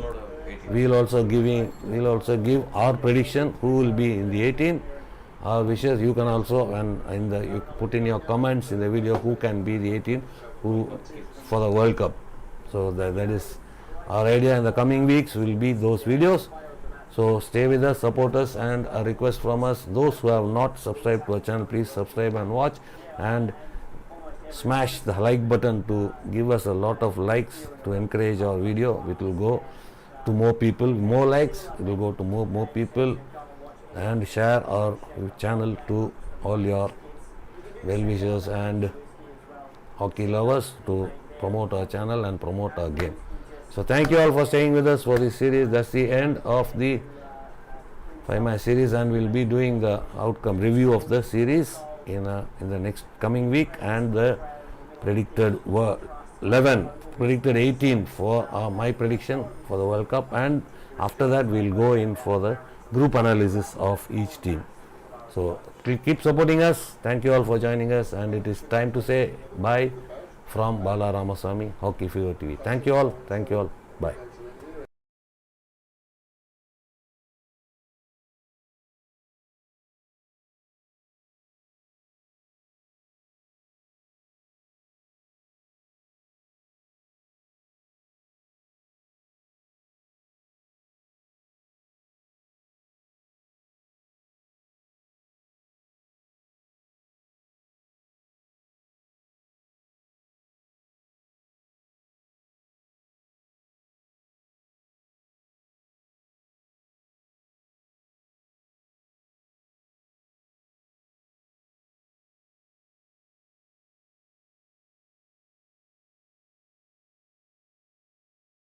give our prediction who will be in the 18. Our wishes. You can also, and you put in your comments in the video who can be the 18 for the World Cup. So that is our idea. In the coming weeks will be those videos. So stay with us, support us, and a request from us, those who have not subscribed to our channel, please subscribe and watch, and smash the like button to give us a lot of likes to encourage our video. It will go to more people, more likes, it will go to more people, and share our channel to all your well-wishers and hockey lovers to promote our channel and promote our game. So thank you all for staying with us for this series. That's the end of the 5-match series, and we'll be doing the outcome review of the series in the next coming week, and the predicted 18 for my prediction for the World Cup, and after that we'll go in for the group analysis of each team. So keep supporting us. Thank you all for joining us, and it is time to say bye from Bala Ramaswamy, Hockey Fever TV. Thank you all. Bye.